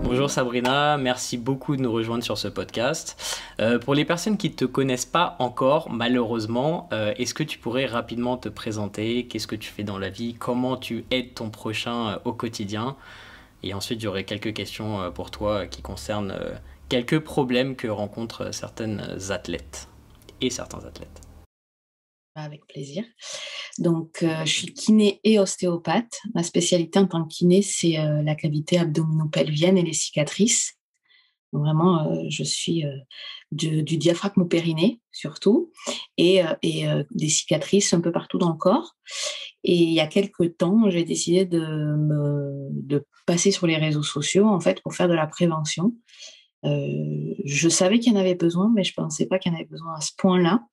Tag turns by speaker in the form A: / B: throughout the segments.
A: Bonjour Sabrina, merci beaucoup de nous rejoindre sur ce podcast. Pour les personnes qui ne te connaissent pas encore, malheureusement, est-ce que tu pourrais rapidement te présenter? Qu'est-ce que tu fais dans la vie? Comment tu aides ton prochain au quotidien? Et ensuite, j'aurai quelques questions pour toi qui concernent quelques problèmes que rencontrent certaines athlètes et certains athlètes.
B: Avec plaisir. Donc, je suis kiné et ostéopathe. Ma spécialité en tant que kiné, c'est la cavité abdominopelvienne et les cicatrices. Donc vraiment, je suis du diaphragme au périnée surtout et des cicatrices un peu partout dans le corps. Et il y a quelques temps, j'ai décidé de passer sur les réseaux sociaux en fait pour faire de la prévention. Je savais qu'il y en avait besoin, mais je ne pensais pas qu'il y en avait besoin à ce point-là.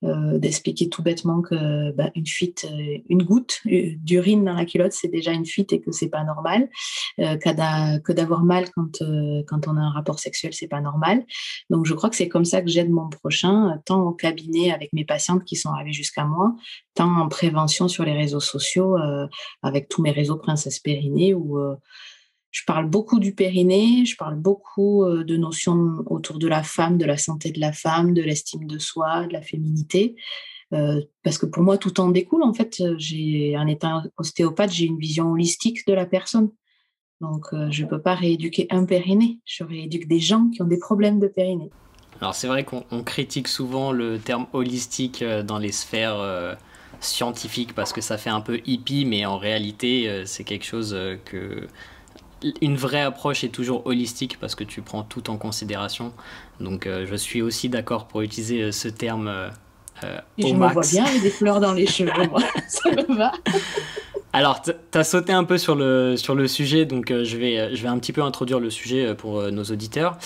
B: D'expliquer tout bêtement que une fuite, une goutte d'urine dans la culotte, c'est déjà une fuite et que c'est pas normal. Que d'avoir mal quand on a un rapport sexuel, c'est pas normal. Donc je crois que c'est comme ça que j'aide mon prochain, tant au cabinet avec mes patientes qui sont arrivées jusqu'à moi, tant en prévention sur les réseaux sociaux, avec tous mes réseaux Princesse Périnée où je parle beaucoup du périnée, je parle beaucoup de notions autour de la femme, de la santé de la femme, de l'estime de soi, de la féminité. Parce que pour moi, tout en découle. En fait, en étant ostéopathe, j'ai une vision holistique de la personne. Donc, je ne peux pas rééduquer un périnée. Je rééduque des gens qui ont des problèmes de périnée.
A: Alors c'est vrai qu'on critique souvent le terme holistique dans les sphères scientifiques parce que ça fait un peu hippie, mais en réalité, c'est quelque chose que... Une vraie approche est toujours holistique parce que tu prends tout en considération. Donc je suis aussi d'accord pour utiliser ce terme
B: Et
A: au
B: je me vois
A: max.
B: bien avec des fleurs dans les cheveux, moi. Ça me va.
A: Alors, tu as sauté un peu sur le sujet, donc je vais un petit peu introduire le sujet pour nos auditeurs.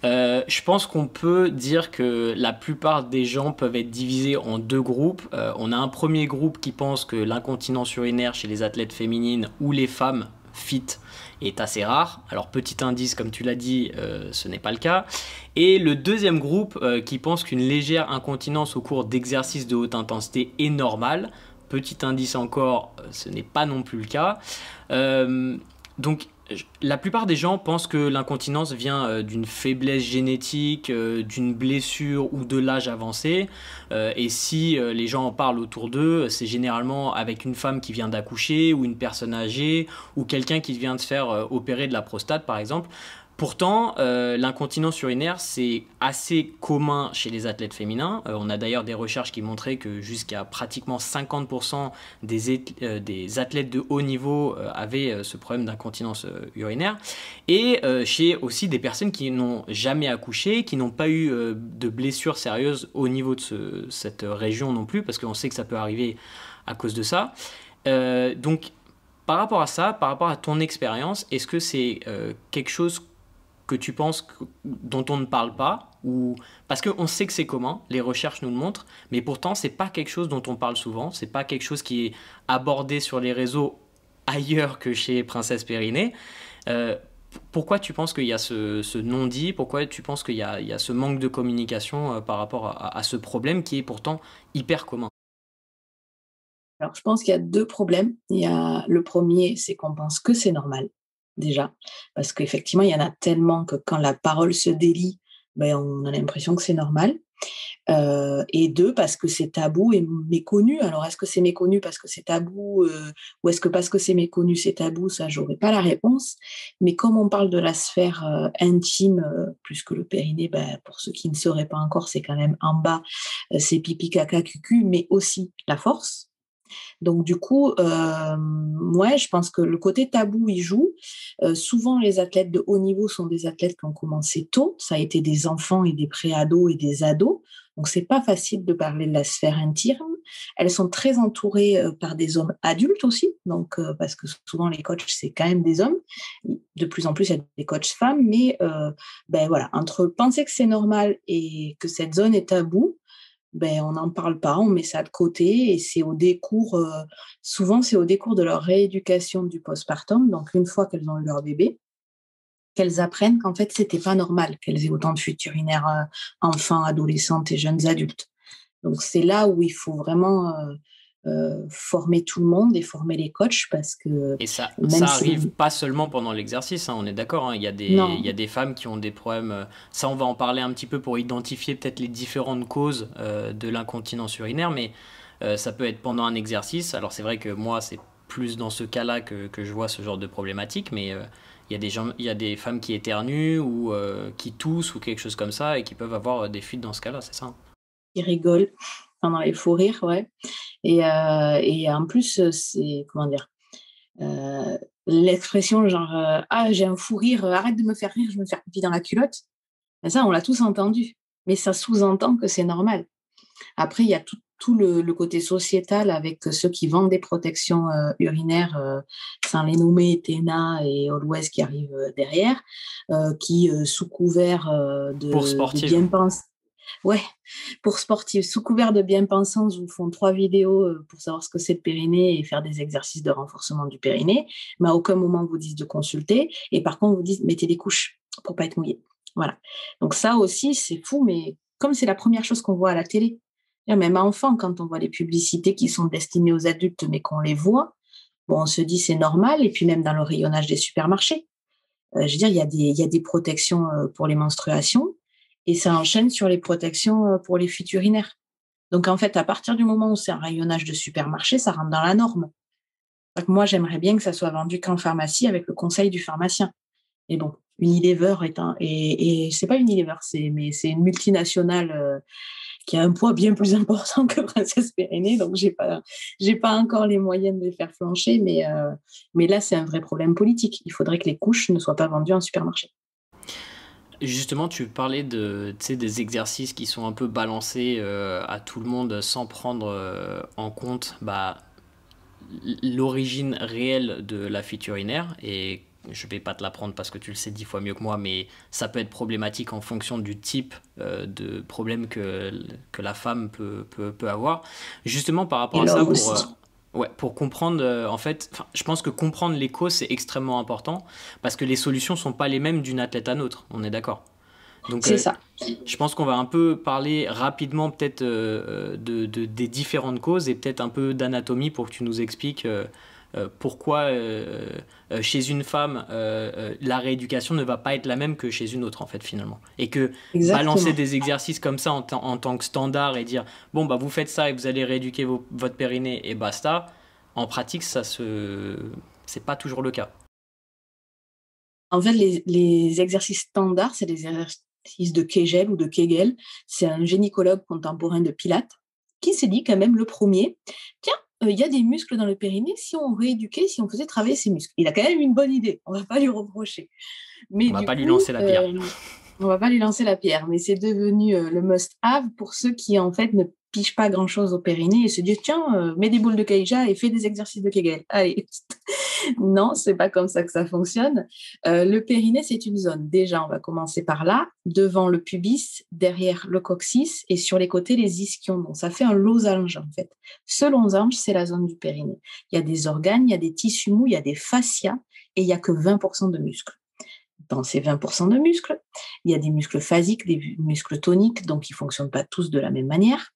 A: Je pense qu'on peut dire que la plupart des gens peuvent être divisés en deux groupes. On a un premier groupe qui pense que l'incontinence urinaire chez les athlètes féminines ou les femmes fit est assez rare. Alors petit indice, comme tu l'as dit, ce n'est pas le cas. Et le deuxième groupe qui pense qu'une légère incontinence au cours d'exercices de haute intensité est normale. Petit indice encore, ce n'est pas non plus le cas. Donc la plupart des gens pensent que l'incontinence vient d'une faiblesse génétique, d'une blessure ou de l'âge avancé. Et si les gens en parlent autour d'eux, c'est généralement avec une femme qui vient d'accoucher ou une personne âgée ou quelqu'un qui vient de se faire opérer de la prostate par exemple. Pourtant, l'incontinence urinaire, c'est assez commun chez les athlètes féminins. On a d'ailleurs des recherches qui montraient que jusqu'à pratiquement 50% des athlètes de haut niveau avaient ce problème d'incontinence urinaire. Et chez aussi des personnes qui n'ont jamais accouché, qui n'ont pas eu de blessures sérieuses au niveau de cette région non plus, parce qu'on sait que ça peut arriver à cause de ça. Donc, par rapport à ça, par rapport à ton expérience, est-ce que c'est quelque chose que tu penses dont on ne parle pas ou... Parce qu'on sait que c'est commun, les recherches nous le montrent, mais pourtant, c'est pas quelque chose dont on parle souvent, c'est pas quelque chose qui est abordé sur les réseaux ailleurs que chez Princesse Périnée. Euh, Pourquoi tu penses qu'il y a ce non-dit? Pourquoi tu penses qu'il y a ce manque de communication par rapport à ce problème qui est pourtant hyper commun?
B: Alors, je pense qu'il y a 2 problèmes. Il y a le premier, c'est qu'on pense que c'est normal, déjà, parce qu'effectivement, il y en a tellement que quand la parole se délie, on a l'impression que c'est normal. Et 2, parce que c'est tabou et méconnu. Alors, est-ce que c'est méconnu parce que c'est tabou, ou est-ce que parce que c'est méconnu, c'est tabou? Ça, j'aurais pas la réponse. Mais comme on parle de la sphère, intime, plus que le périnée, pour ceux qui ne sauraient pas encore, c'est quand même en bas, c'est pipi, caca, cucu, mais aussi la force. Donc du coup, ouais, je pense que le côté tabou, il joue. Souvent, les athlètes de haut niveau sont des athlètes qui ont commencé tôt. Ça a été des enfants et des pré-ados et des ados. Donc c'est pas facile de parler de la sphère intime. Elles sont très entourées par des hommes adultes aussi, donc parce que souvent les coachs c'est quand même des hommes. De plus en plus il y a des coachs femmes, mais voilà, entre penser que c'est normal et que cette zone est taboue, on n'en parle pas, on met ça de côté et c'est au décours, souvent c'est au décours de leur rééducation du postpartum, donc une fois qu'elles ont eu leur bébé, qu'elles apprennent qu'en fait c'était pas normal qu'elles aient autant de fuites urinaires enfants, adolescentes et jeunes adultes. Donc, c'est là où il faut vraiment former tout le monde et former les coachs parce que
A: Et ça
B: même
A: arrive
B: si...
A: pas seulement pendant l'exercice, hein, on est d'accord, hein, il y a
B: Non,
A: des femmes qui ont des problèmes. Ça, on va en parler un petit peu pour identifier peut-être les différentes causes de l'incontinence urinaire, mais ça peut être pendant un exercice. Alors, c'est vrai que moi, c'est plus dans ce cas-là que je vois ce genre de problématique, mais il y a il y a des femmes qui éternuent ou qui toussent ou quelque chose comme ça et qui peuvent avoir des fuites dans ce cas-là, c'est ça, hein.
B: ils rigolent pendant les fous rires, ouais. Et en plus, c'est, comment dire, euh, l'expression genre ah, j'ai un fou rire, arrête de me faire rire, je me fais pipi dans la culotte. Ben ça, on l'a tous entendu, mais ça sous-entend que c'est normal. Après, il y a tout le côté sociétal avec ceux qui vendent des protections urinaires, sans les nommer, Tena et Always qui arrivent derrière, qui, sous couvert
A: Pour
B: de
A: sportive.
B: bien-pensance, ouais, pour sportifs, sous couvert de bien-pensance, vous font 3 vidéos pour savoir ce que c'est le périnée et faire des exercices de renforcement du périnée, mais à aucun moment vous disent de consulter, et par contre vous disent mettez des couches pour pas être mouillé. Voilà. Donc ça aussi, c'est fou, mais comme c'est la première chose qu'on voit à la télé, même enfant, quand on voit les publicités qui sont destinées aux adultes, mais qu'on les voit, bon, on se dit c'est normal, et puis même dans le rayonnage des supermarchés, je veux dire, il y a des protections pour les menstruations et ça enchaîne sur les protections pour les fuites urinaires. Donc, en fait, à partir du moment où c'est un rayonnage de supermarché, ça rentre dans la norme. Donc, moi, j'aimerais bien que ça soit vendu qu'en pharmacie avec le conseil du pharmacien. Et bon, Unilever et c'est pas Unilever, mais c'est une multinationale qui a un poids bien plus important que Princesse Périnée, donc j'ai pas encore les moyens de les faire flancher, mais là, c'est un vrai problème politique. Il faudrait que les couches ne soient pas vendues en supermarché.
A: Justement, tu parlais tu sais, des exercices qui sont un peu balancés à tout le monde sans prendre en compte l'origine réelle de la fuite urinaire. Et je vais pas te l'apprendre parce que tu le sais 10 fois mieux que moi, mais ça peut être problématique en fonction du type de problème que la femme peut avoir. Justement, par rapport
B: Et
A: à ça,
B: l'homme aussi.
A: ouais, pour comprendre, en fait, je pense que comprendre les causes, c'est extrêmement important parce que les solutions sont pas les mêmes d'une athlète à l'autre, on est d'accord. Donc,
B: C'est ça.
A: je pense qu'on va un peu parler rapidement peut-être des différentes causes et peut-être un peu d'anatomie pour que tu nous expliques pourquoi chez une femme la rééducation ne va pas être la même que chez une autre en fait finalement. Et que balancer
B: Exactement.
A: des exercices comme ça en tant que standard et dire bon bah vous faites ça et vous allez rééduquer votre périnée et basta, en pratique c'est pas toujours le cas.
B: En fait, les exercices standards, c'est les exercices de Kegel ou de Kegel. C'est un gynécologue contemporain de Pilates qui s'est dit quand même le premier, tiens, il y a des muscles dans le périnée, si on rééduquait, si on faisait travailler ces muscles. Il a quand même une bonne idée, on ne va pas lui reprocher. Mais
A: On va
B: du
A: pas lui
B: coup,
A: lancer la pierre.
B: on va pas lui lancer la pierre, mais c'est devenu le must-have pour ceux qui, en fait, ne pigent pas grand-chose au périnée et se disent, tiens, mets des boules de Kaija et fais des exercices de Kegel. Allez. Non, c'est pas comme ça que ça fonctionne. Le périnée, c'est une zone. Déjà, on va commencer par là, devant le pubis, derrière le coccyx et sur les côtés, les ischions. Donc, ça fait un losange, en fait. Ce losange, c'est la zone du périnée. Il y a des organes, il y a des tissus mous, il y a des fascias et il n'y a que 20% de muscles. Dans ces 20% de muscles, il y a des muscles phasiques, des muscles toniques, donc ils ne fonctionnent pas tous de la même manière.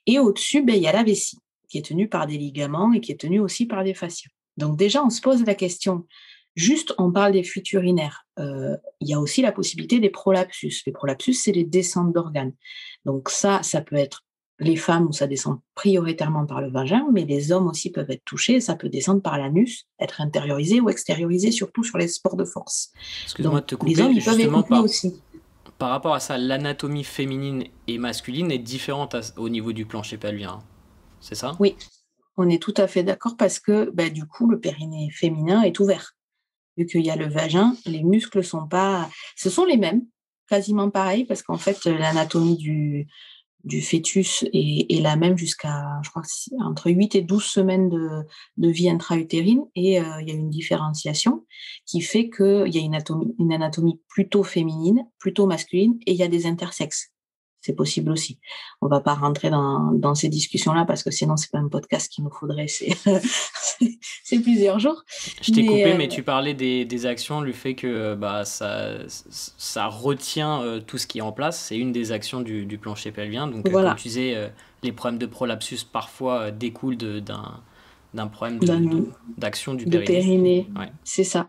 B: Et au-dessus, il y a la vessie, qui est tenue par des ligaments et qui est tenue aussi par des fascias. Donc déjà, on se pose la question, juste on parle des fuites urinaires, il y a aussi la possibilité des prolapsus. Les prolapsus, c'est les descentes d'organes. Donc ça peut être les femmes où ça descend prioritairement par le vagin, mais les hommes aussi peuvent être touchés, ça peut descendre par l'anus, être intériorisé ou extériorisé, surtout sur les sports de force.
A: Excuse-moi
B: Donc
A: de te
B: les hommes,
A: couper,
B: ils peuvent
A: justement
B: écouter aussi.
A: par rapport à ça, l'anatomie féminine et masculine est différente au niveau du plancher pelvien, hein. C'est ça?
B: Oui, on est tout à fait d'accord parce que du coup, le périnée féminin est ouvert. Vu qu'il y a le vagin, les muscles sont pas... Ce sont les mêmes, quasiment pareil, parce qu'en fait, l'anatomie du fœtus est la même jusqu'à, je crois, entre 8 et 12 semaines de vie intra-utérine. Et il y a une différenciation qui fait qu'il y a une anatomie plutôt féminine, plutôt masculine, et il y a des intersexes. C'est possible aussi. On ne va pas rentrer dans ces discussions-là parce que sinon, ce n'est pas un podcast qu'il nous faudrait. C'est plusieurs jours.
A: Je t'ai coupé,
B: Mais
A: mais tu parlais des actions, le fait que ça retient tout ce qui est en place. C'est une des actions du plancher pelvien. Donc, comme
B: voilà.
A: tu disais, les problèmes de prolapsus parfois découlent d'un problème d'action du
B: de
A: périnée.
B: périnée.
A: Ouais.
B: C'est ça.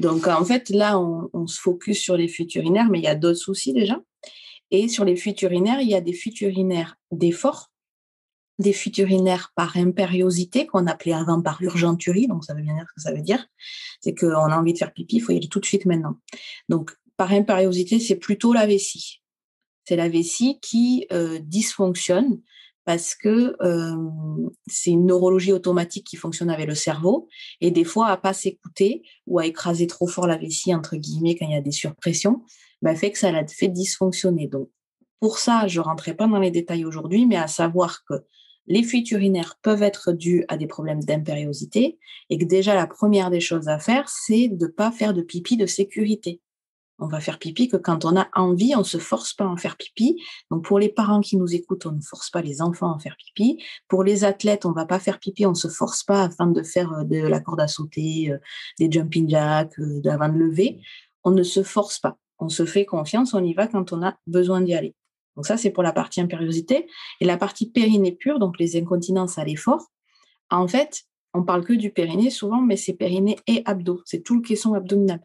B: Donc, en fait, là, on se focus sur les fuites urinaires, mais il y a d'autres soucis déjà. Et sur les fuites urinaires, il y a des fuites urinaires d'effort, des fuites urinaires par impériosité, qu'on appelait avant par urgenturie. Donc, ça veut bien dire ce que ça veut dire. C'est qu'on a envie de faire pipi, il faut y aller tout de suite maintenant. Donc, par impériosité, c'est plutôt la vessie. C'est la vessie qui dysfonctionne parce que c'est une neurologie automatique qui fonctionne avec le cerveau et des fois à pas s'écouter ou à écraser trop fort la vessie entre guillemets quand il y a des surpressions, fait que ça la fait dysfonctionner. Donc pour ça, je rentrerai pas dans les détails aujourd'hui, mais à savoir que les fuites urinaires peuvent être dues à des problèmes d'impériosité et que déjà la première des choses à faire, c'est de pas faire de pipi de sécurité. On va faire pipi que quand on a envie, on ne se force pas à en faire pipi. Donc, pour les parents qui nous écoutent, on ne force pas les enfants à en faire pipi. Pour les athlètes, on ne va pas faire pipi, on ne se force pas afin de faire de la corde à sauter, des jumping jacks, avant de lever. On ne se force pas. On se fait confiance, on y va quand on a besoin d'y aller. Donc ça, c'est pour la partie impériosité. Et la partie périnée pure, donc les incontinences à l'effort, en fait, on parle que du périnée souvent, mais c'est périnée et abdos. C'est tout le caisson abdominal.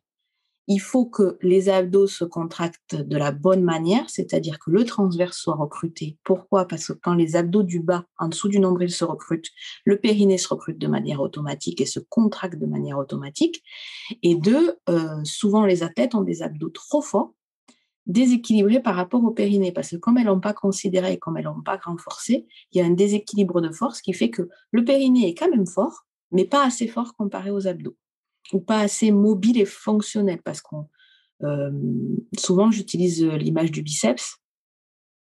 B: Il faut que les abdos se contractent de la bonne manière, c'est-à-dire que le transverse soit recruté. Pourquoi? Parce que quand les abdos du bas, en dessous du nombril, se recrutent, le périnée se recrute de manière automatique et se contracte de manière automatique. Et deux, souvent les athlètes ont des abdos trop forts, déséquilibrés par rapport au périnée, parce que comme elles l'ont pas considéré et comme elles l'ont pas renforcé, il y a un déséquilibre de force qui fait que le périnée est quand même fort, mais pas assez fort comparé aux abdos, ou pas assez mobile et fonctionnel, parce qu'on souvent j'utilise l'image du biceps.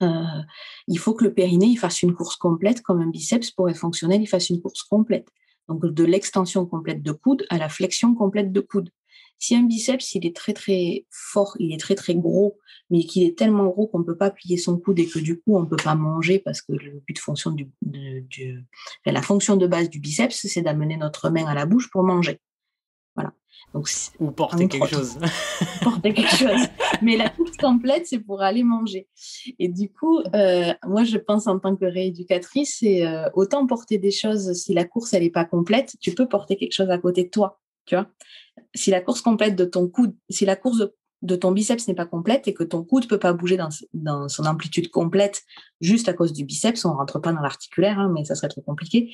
B: Il faut que le périnée il fasse une course complète, comme un biceps pour être fonctionnel, il fasse une course complète. Donc de l'extension complète de coude à la flexion complète de coude. Si un biceps il est très très fort, il est très très gros, mais qu'il est tellement gros qu'on ne peut pas plier son coude et que du coup on ne peut pas manger parce que le but de fonction la fonction de base du biceps, c'est d'amener notre main à la bouche pour manger. Voilà. Donc,
A: ou porter quelque chose.
B: Porter quelque chose. Mais la course complète, c'est pour aller manger. Et du coup, moi, je pense en tant que rééducatrice, c'est autant porter des choses, si la course, elle n'est pas complète, tu peux porter quelque chose à côté de toi. Tu vois, si la course complète de ton coude, si la course de ton biceps n'est pas complète et que ton coude ne peut pas bouger dans son amplitude complète juste à cause du biceps, on ne rentre pas dans l'articulaire, hein, mais ça serait trop compliqué,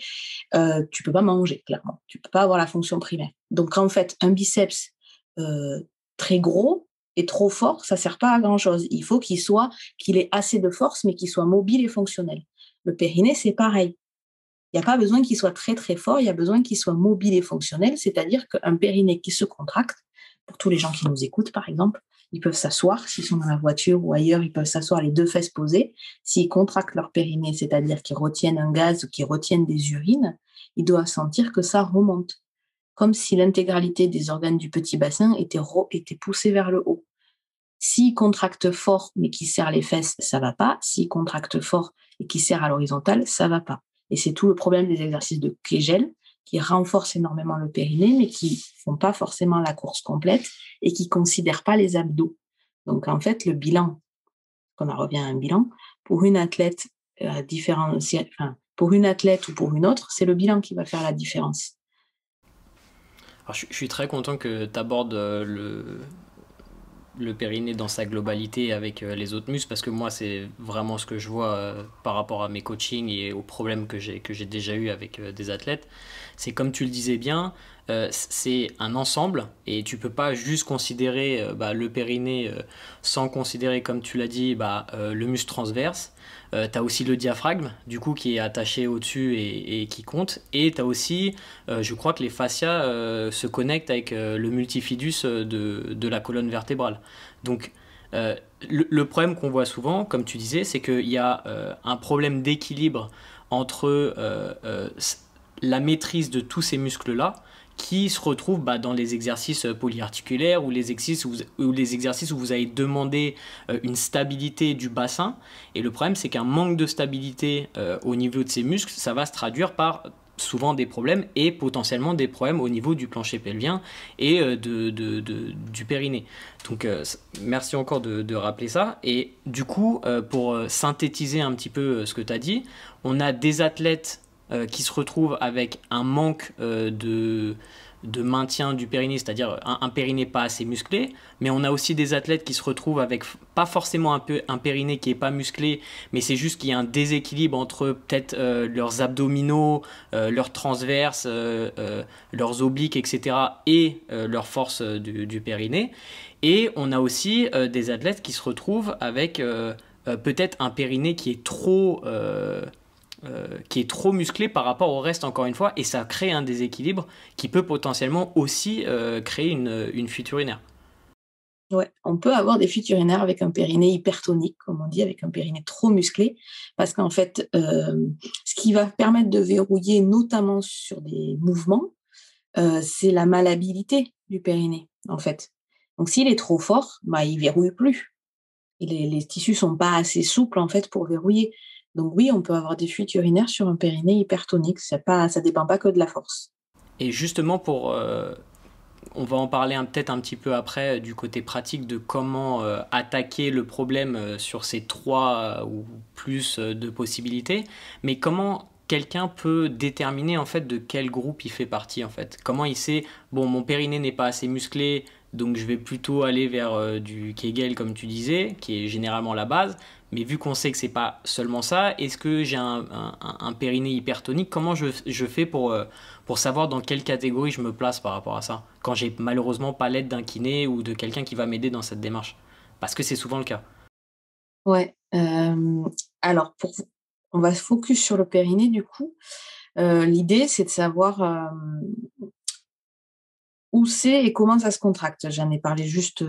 B: tu ne peux pas manger, clairement. Tu ne peux pas avoir la fonction primaire. Donc, en fait, un biceps très gros et trop fort, ça ne sert pas à grand-chose. Il faut qu'il ait assez de force, mais qu'il soit mobile et fonctionnel. Le périnée, c'est pareil. Il n'y a pas besoin qu'il soit très, très fort, il y a besoin qu'il soit mobile et fonctionnel, c'est-à-dire qu'un périnée qui se contracte, pour tous les gens qui nous écoutent, par exemple, ils peuvent s'asseoir, s'ils sont dans la voiture ou ailleurs, ils peuvent s'asseoir les deux fesses posées. S'ils contractent leur périnée, c'est-à-dire qu'ils retiennent un gaz ou qu'ils retiennent des urines, ils doivent sentir que ça remonte, comme si l'intégralité des organes du petit bassin était poussée vers le haut. S'ils contractent fort, mais qu'ils serrent les fesses, ça ne va pas. S'ils contractent fort et qu'ils serrent à l'horizontale, ça ne va pas. Et c'est tout le problème des exercices de Kegel, qui renforcent énormément le périnée, mais qui ne font pas forcément la course complète et qui ne considèrent pas les abdos. Donc, en fait, le bilan, on en revient à un bilan, pour une athlète pour une athlète ou pour une autre, c'est le bilan qui va faire la différence.
A: Alors, je suis très content que tu abordes le périnée dans sa globalité avec les autres muscles, parce que moi c'est vraiment ce que je vois par rapport à mes coachings et aux problèmes que j'ai déjà eu avec des athlètes. C'est comme tu le disais bien, c'est un ensemble et tu peux pas juste considérer le périnée sans considérer, comme tu l'as dit, le muscle transverse. Tu as aussi le diaphragme du coup qui est attaché au-dessus et qui compte, et tu as aussi je crois que les fascias se connectent avec le multifidus de la colonne vertébrale. Donc le problème qu'on voit souvent, comme tu disais, c'est qu'il y a un problème d'équilibre entre la maîtrise de tous ces muscles-là qui se retrouvent dans les exercices polyarticulaires ou les exercices où vous avez demandé une stabilité du bassin. Et le problème, c'est qu'un manque de stabilité au niveau de ces muscles, ça va se traduire par souvent des problèmes et potentiellement des problèmes au niveau du plancher pelvien et du périnée. Donc merci encore de rappeler ça. Et du coup, pour synthétiser un petit peu ce que tu as dit, on a des athlètes qui se retrouvent avec un manque de maintien du périnée, c'est-à-dire un périnée pas assez musclé, mais on a aussi des athlètes qui se retrouvent avec pas forcément un périnée qui est pas musclé, mais c'est juste qu'il y a un déséquilibre entre peut-être leurs abdominaux, leurs transverses, leurs obliques, etc., et leur force du périnée. Et on a aussi des athlètes qui se retrouvent avec peut-être un périnée qui est trop musclé par rapport au reste, encore une fois, et ça crée un déséquilibre qui peut potentiellement aussi créer une fuite urinaire.
B: Ouais, on peut avoir des fuites urinaires avec un périnée hypertonique, comme on dit, avec un périnée trop musclé, parce qu'en fait, ce qui va permettre de verrouiller, notamment sur des mouvements, c'est la malléabilité du périnée, en fait. Donc, s'il est trop fort, bah, il verrouille plus. Et les tissus sont pas assez souples, en fait, pour verrouiller. Donc oui, on peut avoir des fuites urinaires sur un périnée hypertonique. Ça dépend pas que de la force.
A: Et justement, on va en parler peut-être un petit peu après du côté pratique de comment attaquer le problème sur ces trois ou plus de possibilités. Mais comment quelqu'un peut déterminer en fait de quel groupe il fait partie en fait. Comment il sait, bon, mon périnée n'est pas assez musclé, donc je vais plutôt aller vers du Kegel comme tu disais, qui est généralement la base. Mais vu qu'on sait que c'est pas seulement ça, est-ce que j'ai un périnée hypertonique? Comment je fais pour savoir dans quelle catégorie je me place par rapport à ça, quand j'ai malheureusement pas l'aide d'un kiné ou de quelqu'un qui va m'aider dans cette démarche? Parce que c'est souvent le cas.
B: Ouais. Alors, on va se focus sur le périnée, du coup. L'idée, c'est de savoir où c'est et comment ça se contracte. J'en ai parlé juste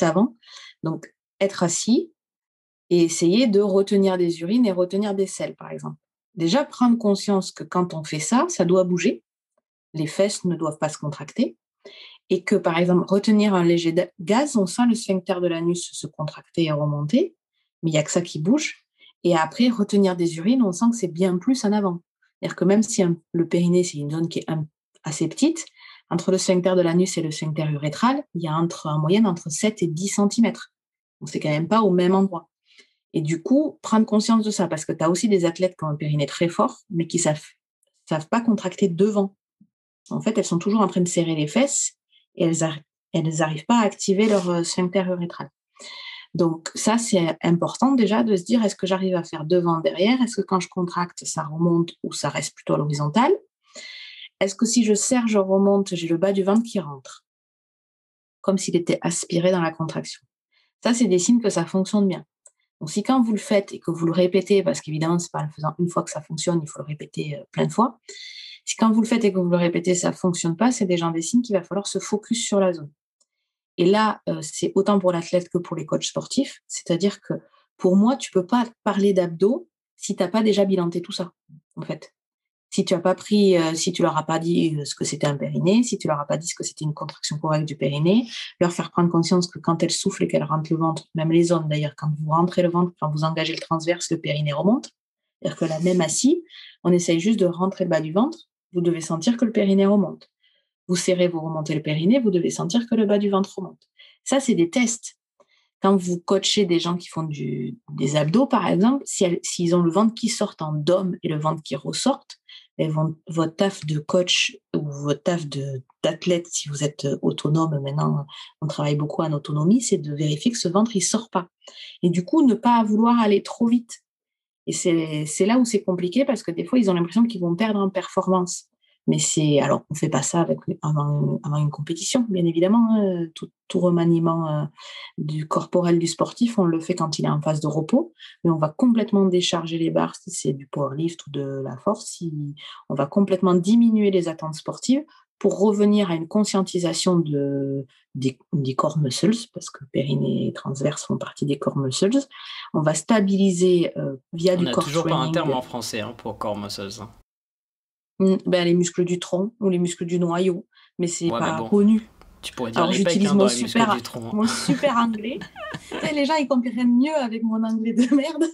B: avant. Donc, être assis et essayer de retenir des urines et retenir des selles, par exemple. Déjà, prendre conscience que quand on fait ça, ça doit bouger. Les fesses ne doivent pas se contracter. Et que, par exemple, retenir un léger gaz, on sent le sphincter de l'anus se contracter et remonter, mais il n'y a que ça qui bouge. Et après, retenir des urines, on sent que c'est bien plus en avant. C'est-à-dire que même si le périnée, c'est une zone qui est assez petite, entre le sphincter de l'anus et le sphincter urétral, il y a en moyenne entre 7 et 10 centimètres. Donc, c'est quand même pas au même endroit. Et du coup, prendre conscience de ça, parce que tu as aussi des athlètes qui ont un périnée très fort, mais qui savent pas contracter devant. En fait, elles sont toujours en train de serrer les fesses et elles n'arrivent pas à activer leur sphincter urétral. Donc ça, c'est important déjà de se dire, est-ce que j'arrive à faire devant, derrière? Est-ce que quand je contracte, ça remonte ou ça reste plutôt à l'horizontale? Est-ce que si je serre, je remonte, j'ai le bas du ventre qui rentre, comme s'il était aspiré dans la contraction? Ça, c'est des signes que ça fonctionne bien. Donc si quand vous le faites et que vous le répétez, parce qu'évidemment, c'est pas en le faisant une fois que ça fonctionne, il faut le répéter plein de fois. Si quand vous le faites et que vous le répétez, ça ne fonctionne pas, c'est déjà des signes qu'il va falloir se focus sur la zone. Et là, c'est autant pour l'athlète que pour les coachs sportifs. C'est-à-dire que pour moi, tu ne peux pas parler d'abdos si tu n'as pas déjà bilanté tout ça, en fait. Si tu as pas pris, si tu leur as pas dit ce que c'était un périnée, si tu leur as pas dit ce que c'était une contraction correcte du périnée, leur faire prendre conscience que quand elles soufflent et qu'elles rentrent le ventre, même les zones d'ailleurs, quand vous rentrez le ventre, quand vous engagez le transverse, le périnée remonte. C'est-à-dire que là, même assis, on essaye juste de rentrer le bas du ventre, vous devez sentir que le périnée remonte. Vous serrez, vous remontez le périnée, vous devez sentir que le bas du ventre remonte. Ça, c'est des tests. Quand vous coachez des gens qui font des abdos, par exemple, s'ils ont le ventre qui sort en dôme et le ventre qui ressorte, votre taf de coach ou votre taf d'athlète, si vous êtes autonome, maintenant on travaille beaucoup en autonomie, c'est de vérifier que ce ventre, il sort pas. Et du coup, ne pas vouloir aller trop vite. Et c'est là où c'est compliqué parce que des fois, ils ont l'impression qu'ils vont perdre en performance. Mais alors, on ne fait pas ça avant une compétition, bien évidemment. Tout remaniement du corporel du sportif, on le fait quand il est en phase de repos, mais on va complètement décharger les barres si c'est du powerlift ou de la force. On va complètement diminuer les attentes sportives pour revenir à une conscientisation des core muscles, parce que périnée et transverse font partie des core muscles. On va stabiliser via du core training.
A: On n'a toujours pas un terme en français pour core muscles.
B: Les muscles du tronc ou les muscles du noyau, mais c'est pas
A: bon,
B: connu.
A: Tu pourrais dire
B: Alors,
A: les pecs
B: j'utilise
A: dans les muscles du tronc.
B: mon super anglais. Tu sais, les gens, ils comprennent mieux avec mon anglais de merde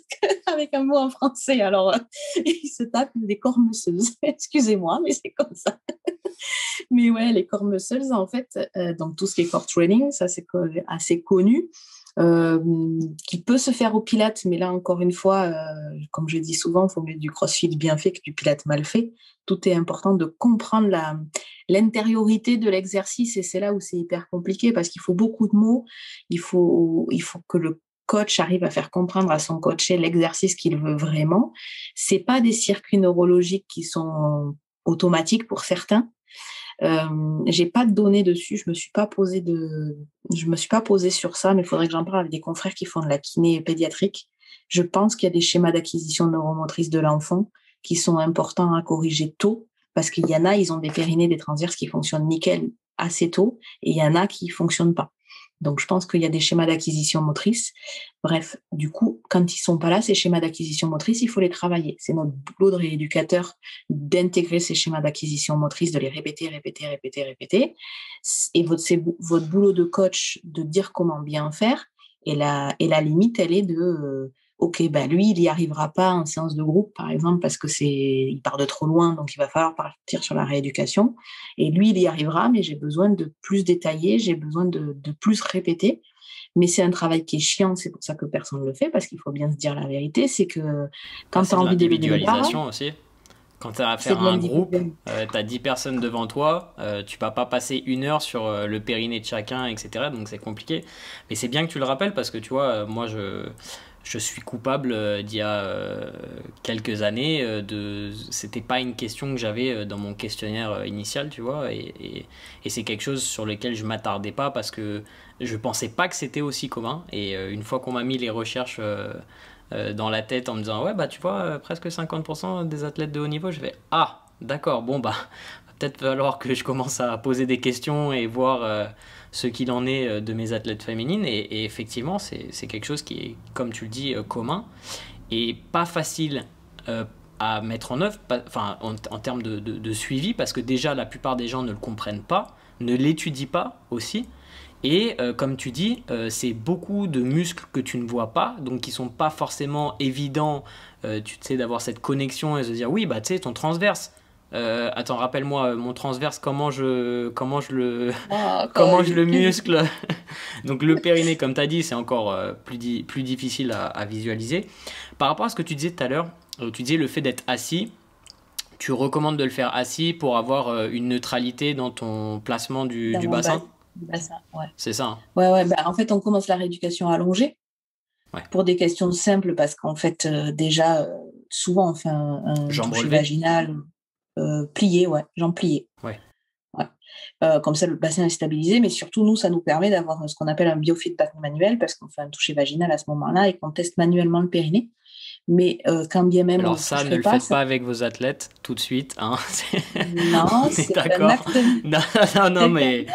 B: qu'avec un mot en français. Alors, ils se tapent des corps muscles. Excusez-moi, mais c'est comme ça. Mais ouais, les core muscles, en fait, donc tout ce qui est core training, ça c'est assez connu, euh, qui peut se faire au Pilates, mais là encore une fois, comme je dis souvent, il faut mieux du CrossFit bien fait que du Pilates mal fait. Tout est important de comprendre l'intériorité de l'exercice et c'est là où c'est hyper compliqué parce qu'il faut beaucoup de mots, il faut que le coach arrive à faire comprendre à son coaché l'exercice qu'il veut vraiment. C'est pas des circuits neurologiques qui sont automatiques pour certains. J'ai pas de données dessus, je me suis pas posée sur ça, mais il faudrait que j'en parle avec des confrères qui font de la kiné pédiatrique. Je pense qu'il y a des schémas d'acquisition neuromotrice de l'enfant qui sont importants à corriger tôt, parce qu'il y en a, ils ont des périnées, des transverses qui fonctionnent nickel assez tôt, et il y en a qui fonctionnent pas. Donc, je pense qu'il y a des schémas d'acquisition motrice. Bref, du coup, quand ils sont pas là, ces schémas d'acquisition motrice, il faut les travailler. C'est notre boulot de rééducateur d'intégrer ces schémas d'acquisition motrice, de les répéter, répéter, répéter, répéter. Et c'est votre boulot de coach de dire comment bien faire. Et la limite, elle est de, OK, ben lui, il y arrivera pas en séance de groupe, par exemple, parce que il part de trop loin, donc il va falloir partir sur la rééducation. Et lui, il y arrivera, mais j'ai besoin de plus détailler, j'ai besoin de plus répéter. Mais c'est un travail qui est chiant, c'est pour ça que personne ne le fait, parce qu'il faut bien se dire la vérité, c'est que quand tu
A: C'est
B: as
A: de
B: envie d'élever les barres,
A: l'individualisation aussi. Quand tu as
B: c'est
A: affaire
B: de
A: à un groupe,
B: l'individuel.
A: tu as 10 personnes devant toi, tu vas pas passer 1 heure sur le périnée de chacun, etc. Donc c'est compliqué. Mais c'est bien que tu le rappelles parce que tu vois, moi je suis coupable d'il y a quelques années. C'était pas une question que j'avais dans mon questionnaire initial, tu vois. Et c'est quelque chose sur lequel je m'attardais pas parce que je pensais pas que c'était aussi commun. Et une fois qu'on m'a mis les recherches dans la tête en me disant ouais bah tu vois presque 50% des athlètes de haut niveau, je vais ah d'accord bon bah va peut-être falloir que je commence à poser des questions et voir ce qu'il en est de mes athlètes féminines et effectivement c'est quelque chose qui est comme tu le dis commun et pas facile à mettre en œuvre enfin en termes de suivi parce que déjà la plupart des gens ne le comprennent pas, ne l'étudient pas aussi. Et comme tu dis, c'est beaucoup de muscles que tu ne vois pas, donc qui sont pas forcément évidents. Tu sais d'avoir cette connexion et de se dire oui bah tu sais ton transverse. Attends rappelle-moi mon transverse comment je le
B: Ah,
A: comment je le muscle. Donc le périnée comme tu as dit c'est encore plus difficile à visualiser. Par rapport à ce que tu disais tout à l'heure, tu disais le fait d'être assis. Tu recommandes de le faire assis pour avoir une neutralité dans ton placement
B: dans
A: du
B: mon
A: bassin.
B: bassin, ouais.
A: C'est ça, hein.
B: Ouais, bah, en fait, on commence la rééducation allongée
A: Ouais.
B: pour des questions simples parce qu'en fait, déjà, souvent, on fait un
A: Jambes
B: toucher
A: relevées.
B: vaginal plié, ouais, jambes pliées.
A: Ouais.
B: Ouais. Comme ça, le bassin est stabilisé, mais surtout, nous, ça nous permet d'avoir ce qu'on appelle un biofeedback manuel parce qu'on fait un toucher vaginal à ce moment-là et qu'on teste manuellement le périnée. Mais quand bien même on ne
A: Alors
B: le
A: ça, ne
B: toucherait
A: le
B: pas,
A: faites
B: ça...
A: pas avec vos athlètes tout de suite, hein.
B: Non,
A: On est
B: c'est un
A: d'accord.
B: acte
A: Non, non,
B: c'est un
A: mais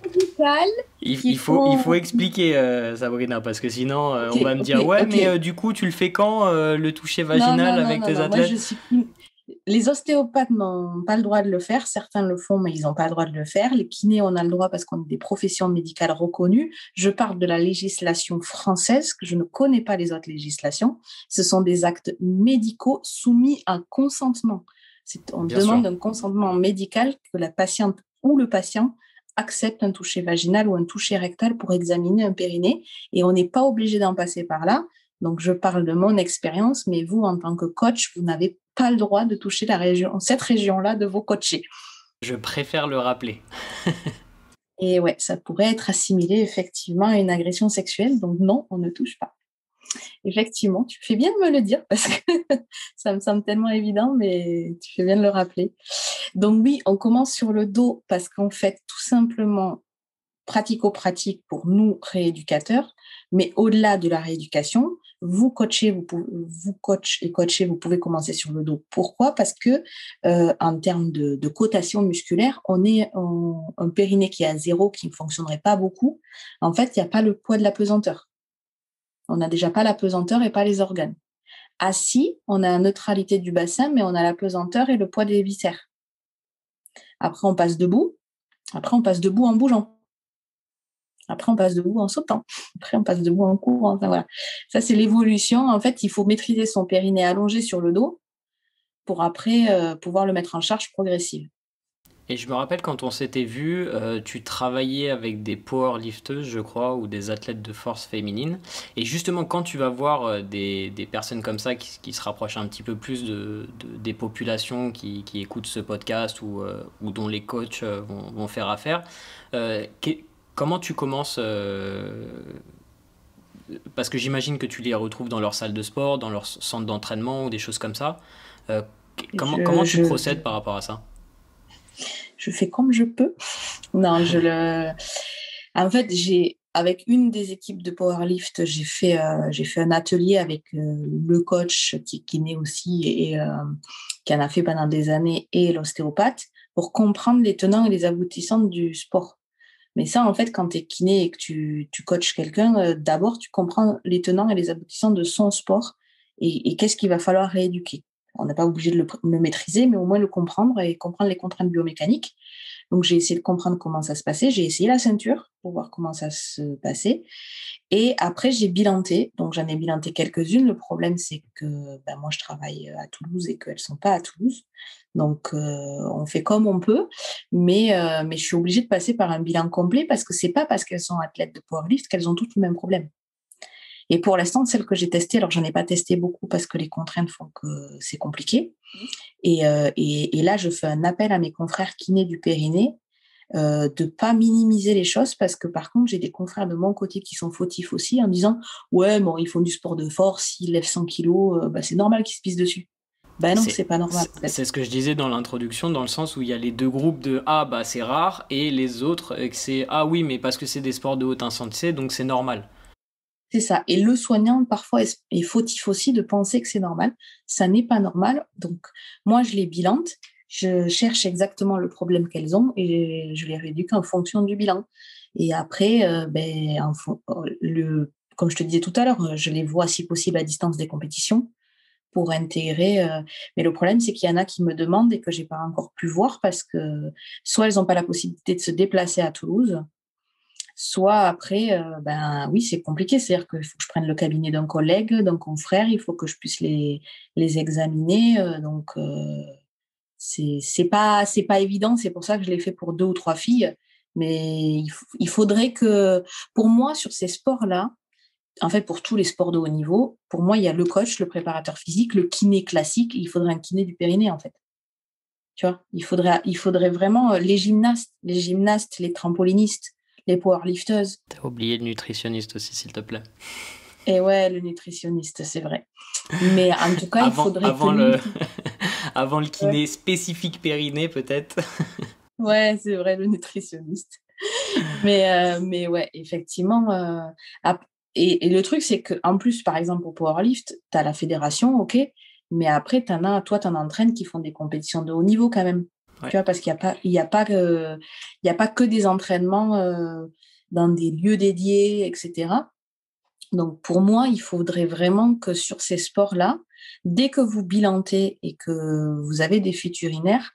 B: médical qu'il
A: il
B: faut...
A: faut expliquer, Sabrina, parce que sinon,
B: Ok,
A: on va me
B: ok,
A: dire, ouais,
B: ok.
A: mais du coup, tu le fais quand, le toucher
B: Non,
A: vaginal
B: non, non,
A: avec
B: non,
A: tes
B: non. Moi, je
A: athlètes?
B: suis... Les ostéopathes n'ont pas le droit de le faire. Certains le font, mais ils n'ont pas le droit de le faire. Les kinés, on a le droit parce qu'on est des professions médicales reconnues. Je parle de la législation française, que je ne connais pas les autres législations. Ce sont des actes médicaux soumis à consentement. On
A: Bien sûr.
B: demande un consentement médical que la patiente ou le patient accepte un toucher vaginal ou un toucher rectal pour examiner un périnée. Et on n'est pas obligé d'en passer par là. Donc, je parle de mon expérience, mais vous, en tant que coach, vous n'avez pas le droit de toucher cette région-là de vos coachés.
A: Je préfère le rappeler.
B: Et ouais, ça pourrait être assimilé effectivement à une agression sexuelle. Donc, non, on ne touche pas. Effectivement, tu fais bien de me le dire parce que ça me semble tellement évident, mais tu fais bien de le rappeler. Donc, oui, on commence sur le dos parce qu'en fait, tout simplement, pratico-pratique pour nous rééducateurs, mais au-delà de la rééducation, vous coachez, vous coach et coacher, vous pouvez commencer sur le dos. Pourquoi? Parce que en termes de cotation musculaire, on est un périnée qui est à 0, qui ne fonctionnerait pas beaucoup. En fait, il n'y a pas le poids de la pesanteur. On n'a déjà pas la pesanteur et pas les organes. Assis, on a la neutralité du bassin, mais on a la pesanteur et le poids des viscères. Après, on passe debout. Après, on passe debout en bougeant. Après, on passe debout en sautant. Après, on passe debout en courant. Enfin, voilà. Ça, c'est l'évolution. En fait, il faut maîtriser son périnée allongé sur le dos pour après pouvoir le mettre en charge progressive.
A: Et je me rappelle quand on s'était vu, tu travaillais avec des powerlifteuses, je crois, ou des athlètes de force féminine. Et justement, quand tu vas voir des personnes comme ça qui se rapprochent un petit peu plus des populations qui écoutent ce podcast ou dont les coachs vont faire affaire, euh, que- comment tu commences parce que j'imagine que tu les retrouves dans leur salle de sport, dans leur centre d'entraînement ou des choses comme ça. Euh, comment
B: Je,
A: tu
B: je,
A: procèdes par rapport à ça?
B: je fais comme je peux. Non, En fait, avec une des équipes de powerlift, j'ai fait un atelier avec le coach qui est né aussi et qui en a fait pendant des années et l'ostéopathe pour comprendre les tenants et les aboutissants du sport. Mais ça, en fait, quand tu es kiné et que tu coaches quelqu'un, d'abord, tu comprends les tenants et les aboutissants de son sport et qu'est-ce qu'il va falloir rééduquer. On n'est pas obligé de le maîtriser, mais au moins le comprendre et comprendre les contraintes biomécaniques. Donc, j'ai essayé de comprendre comment ça se passait. J'ai essayé la ceinture pour voir comment ça se passait. Et après, j'ai bilanté. Donc, j'en ai bilanté quelques-unes. Le problème, c'est que moi, je travaille à Toulouse et qu'elles ne sont pas à Toulouse. Donc, on fait comme on peut. Mais je suis obligée de passer par un bilan complet parce que ce n'est pas parce qu'elles sont athlètes de powerlift qu'elles ont toutes le même problème. Et pour l'instant, celles que j'ai testées, alors j'en ai pas testé beaucoup parce que les contraintes font que c'est compliqué. Et là, je fais un appel à mes confrères kinés du périnée de ne pas minimiser les choses parce que par contre, j'ai des confrères de mon côté qui sont fautifs aussi en disant ouais, bon, ils font du sport de force, ils lèvent 100 kilos, c'est normal qu'ils se pissent dessus. Ben non, c'est pas normal en fait.
A: C'est ce que je disais dans l'introduction, dans le sens où il y a les deux groupes de ah bah c'est rare et les autres que c'est ah oui mais parce que c'est des sports de haute intensité donc c'est normal.
B: C'est ça. Et le soignant, parfois, est fautif aussi de penser que c'est normal. Ça n'est pas normal. Donc, moi, je les bilante. Je cherche exactement le problème qu'elles ont et je les rééduque en fonction du bilan. Et après, comme je te disais tout à l'heure, je les vois si possible à distance des compétitions pour intégrer. Mais le problème, c'est qu'il y en a qui me demandent et que j'ai pas encore pu voir parce que soit elles n'ont pas la possibilité de se déplacer à Toulouse, soit après, oui, c'est compliqué. C'est-à-dire qu'il faut que je prenne le cabinet d'un collègue, d'un confrère, il faut que je puisse les examiner. C'est pas évident. C'est pour ça que je l'ai fait pour 2 ou 3 filles. Mais il faudrait que, pour moi, sur ces sports-là, en fait, pour tous les sports de haut niveau, pour moi, il y a le coach, le préparateur physique, le kiné classique. Il faudrait un kiné du périnée, en fait. Tu vois, il faudrait vraiment les gymnastes, les trampolinistes, les powerlifteuses.
A: T'as oublié le nutritionniste aussi s'il te plaît.
B: Et ouais, le nutritionniste, c'est vrai. Mais en tout cas, il
A: Avant,
B: faudrait que
A: avant le,
B: lui.
A: avant le
B: Ouais,
A: kiné spécifique périnée peut-être.
B: ouais, c'est vrai, le nutritionniste. Mais ouais, effectivement. Et le truc, c'est qu'en plus, par exemple, au powerlift, tu as la fédération, ok, mais après, toi, tu en entraînes qui font des compétitions de haut niveau quand même.
A: Ouais.
B: Tu vois, parce qu'il n'y a pas que des entraînements dans des lieux dédiés, etc. Donc, pour moi, il faudrait vraiment que sur ces sports-là, dès que vous bilantez et que vous avez des fuites urinaires,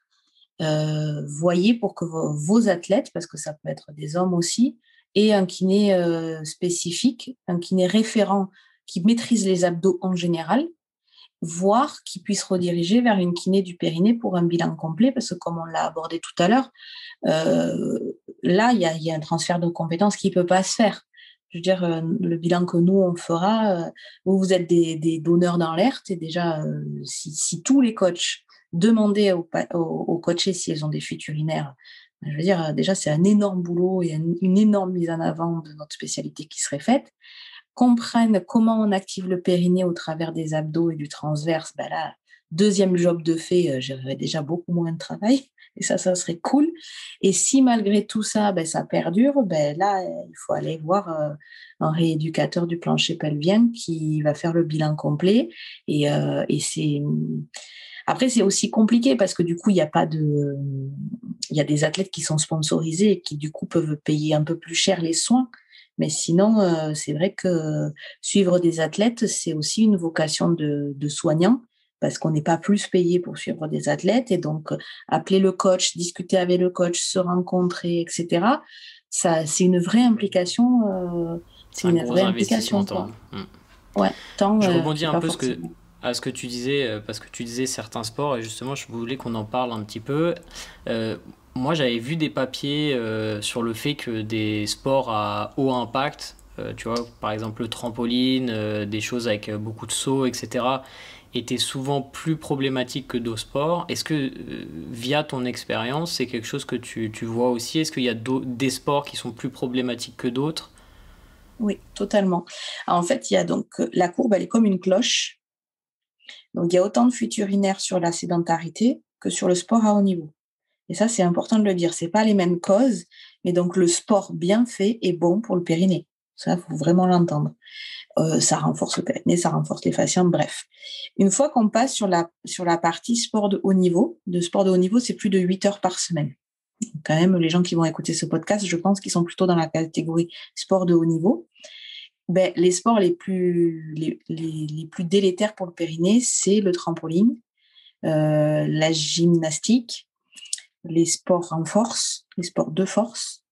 B: voyez pour que vos athlètes, parce que ça peut être des hommes aussi, aient un kiné spécifique, un kiné référent qui maîtrise les abdos en général, voire qui puisse rediriger vers une kiné du périnée pour un bilan complet, parce que comme on l'a abordé tout à l'heure, euh, là, il y a un transfert de compétences qui ne peut pas se faire. Je veux dire, le bilan que nous, on fera, vous êtes des donneurs d'alerte, et déjà, si tous les coachs demandaient aux coachés si elles ont des fuites urinaires, je veux dire, déjà, c'est un énorme boulot et une énorme mise en avant de notre spécialité qui serait faite. Comprennent comment on active le périnée au travers des abdos et du transverse, ben là, deuxième job de fait, j'aurais déjà beaucoup moins de travail. Et ça serait cool. Et si malgré tout ça, ça perdure, là, il faut aller voir un rééducateur du plancher pelvien qui va faire le bilan complet. Et c'est... Après, c'est aussi compliqué parce que du coup, il y a pas de... Il y a des athlètes qui sont sponsorisés et qui du coup peuvent payer un peu plus cher les soins. Mais sinon, c'est vrai que suivre des athlètes, c'est aussi une vocation de soignant parce qu'on n'est pas plus payé pour suivre des athlètes. Et donc, appeler le coach, discuter avec le coach, se rencontrer, etc., ça, c'est une vraie implication.
A: C'est
B: C'est
A: un
B: une
A: gros
B: vraie
A: investissement,
B: implication,
A: temps.
B: quoi. Ouais, tant
A: Je rebondis
B: c'est
A: un
B: pas
A: peu
B: forcément.
A: à ce que tu disais, parce que tu disais certains sports, et justement, je voulais qu'on en parle un petit peu. Euh, Moi, j'avais vu des papiers sur le fait que des sports à haut impact, tu vois, par exemple le trampoline, des choses avec beaucoup de sauts, etc., étaient souvent plus problématiques que d'autres sports. Est-ce que, via ton expérience, c'est quelque chose que tu vois aussi? Est-ce qu'il y a des sports qui sont plus problématiques que d'autres?
B: Oui, totalement. En fait, il y a donc la courbe, elle est comme une cloche. Donc, il y a autant de fuites urinaires sur la sédentarité que sur le sport à haut niveau. Et ça, c'est important de le dire. C'est pas les mêmes causes, mais donc le sport bien fait est bon pour le périnée. Ça, faut vraiment l'entendre. Ça renforce le périnée, ça renforce les fascias, bref. Une fois qu'on passe sur la partie sport de sport de haut niveau, c'est plus de 8 heures par semaine. Donc, quand même, les gens qui vont écouter ce podcast, je pense qu'ils sont plutôt dans la catégorie sport de haut niveau. Ben, les sports les plus délétères pour le périnée, c'est le trampoline, la gymnastique, les sports en force, les sports de force,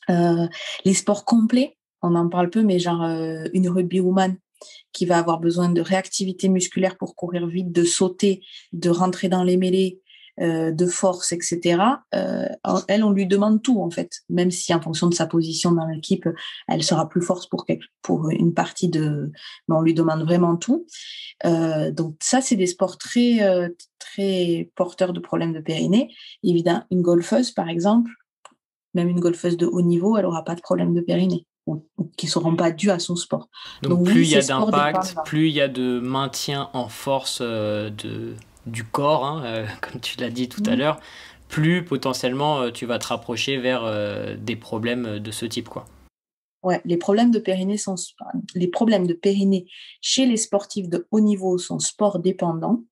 B: euh, les sports complets. On en parle peu, mais genre une rugbywoman qui va avoir besoin de réactivité musculaire pour courir vite, de sauter, de rentrer dans les mêlées, de force, etc. Elle, on lui demande tout, en fait. Même si en fonction de sa position dans l'équipe, elle sera plus forte pour une partie de... Mais on lui demande vraiment tout. Donc ça, c'est des sports très porteurs de problèmes de périnée. Évidemment, une golfeuse, par exemple, même une golfeuse de haut niveau, elle n'aura pas de problème de périnée ou qui ne seront pas dus à son sport.
A: Donc
B: Donc
A: plus
B: oui,
A: il y a
B: ces sports dépendent
A: d'impact,
B: là.
A: plus il y a de maintien en force du corps, hein, comme tu l'as dit tout à
B: Mhm.
A: l'heure, plus potentiellement tu vas te rapprocher vers des problèmes de ce type, quoi.
B: Ouais, les problèmes de périnée chez les sportifs de haut niveau sont sport dépendants.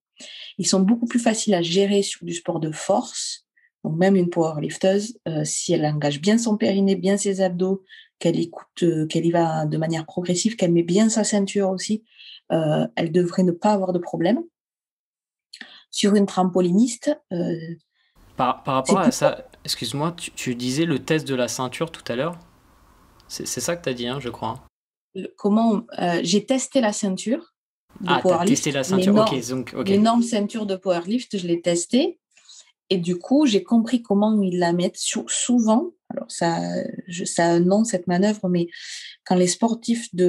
B: Ils sont beaucoup plus faciles à gérer sur du sport de force. Donc même une powerlifteuse, si elle engage bien son périnée, bien ses abdos, qu'elle y va de manière progressive, qu'elle met bien sa ceinture aussi, elle devrait ne pas avoir de problème. Sur une trampoliniste,
A: Par rapport
B: c'est
A: à
B: plus
A: ça, excuse-moi, tu disais le test de la ceinture tout à l'heure. C'est ça que tu as dit, hein, je crois, hein.
B: comment j'ai testé la ceinture de
A: Ah, tu as testé
B: powerlift,
A: la ceinture. Ok, donc, ok.
B: l'énorme ceinture de powerlift, je l'ai testée. Et du coup, j'ai compris comment ils la mettent souvent. Alors, ça a un nom, cette manœuvre, mais quand les sportifs
A: Bah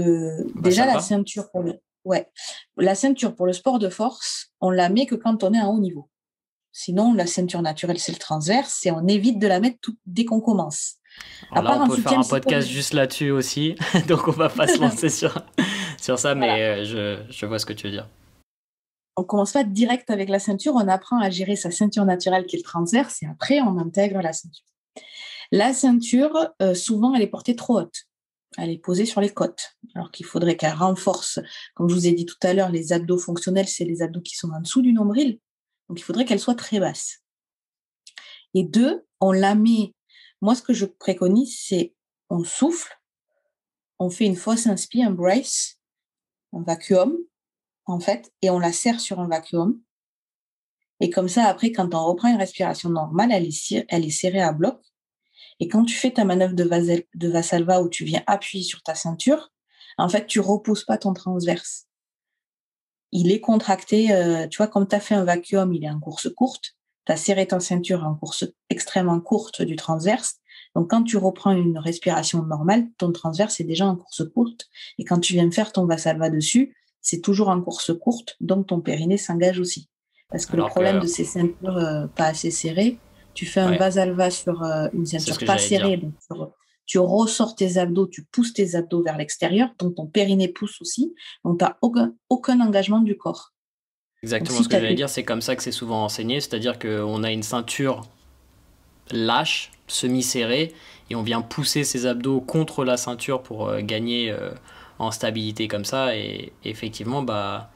B: déjà,
A: ça
B: la
A: va.
B: ceinture ouais, la ceinture pour le sport de force, on la met que quand on est à haut niveau. Sinon, la ceinture naturelle, c'est le transverse et on évite de la mettre dès qu'on commence.
A: Alors
B: À
A: là,
B: part
A: on
B: en
A: peut faire
B: soutien
A: un podcast
B: psychologique.
A: juste là-dessus aussi, donc on va pas se lancer sur ça,
B: Voilà.
A: mais je vois ce que tu veux dire.
B: On commence pas direct avec la ceinture, on apprend à gérer sa ceinture naturelle qui est le transverse et après, on intègre la ceinture. La ceinture, souvent, elle est portée trop haute. Elle est posée sur les côtes, alors qu'il faudrait qu'elle renforce, comme je vous ai dit tout à l'heure, les abdos fonctionnels, c'est les abdos qui sont en dessous du nombril. Donc, il faudrait qu'elle soit très basse. Et deux, on la met. Moi, ce que je préconise, c'est on souffle, on fait une fausse inspi, un brace, un vacuum, en fait, et on la serre sur un vacuum. Et comme ça, après, quand on reprend une respiration normale, elle est serrée à bloc. Et quand tu fais ta manœuvre de Vassalva où tu viens appuyer sur ta ceinture, en fait, tu repousses pas ton transverse. Il est contracté, tu vois, comme tu as fait un vacuum, il est en course courte, tu as serré ta ceinture en course extrêmement courte du transverse. Donc, quand tu reprends une respiration normale, ton transverse est déjà en course courte. Et quand tu viens faire ton Vassalva dessus, c'est toujours en course courte, donc ton périnée s'engage aussi. Parce que le
A: Alors
B: problème
A: que,
B: de ces ceintures pas assez serrées, tu fais un
A: ouais,
B: Vasalva sur une
A: c'est ce
B: ceinture
A: que
B: pas
A: j'allais dire.
B: serrée, donc tu ressors tes abdos, tu pousses tes abdos vers l'extérieur, donc ton périnée pousse aussi, donc tu n'as aucun engagement du corps. Donc
A: Exactement
B: si
A: ce que
B: tu as
A: j'allais
B: tes...
A: dire, c'est comme ça que c'est souvent enseigné, c'est-à-dire qu'on a une ceinture lâche, semi-serrée, et on vient pousser ses abdos contre la ceinture pour gagner en stabilité comme ça, et effectivement, bah,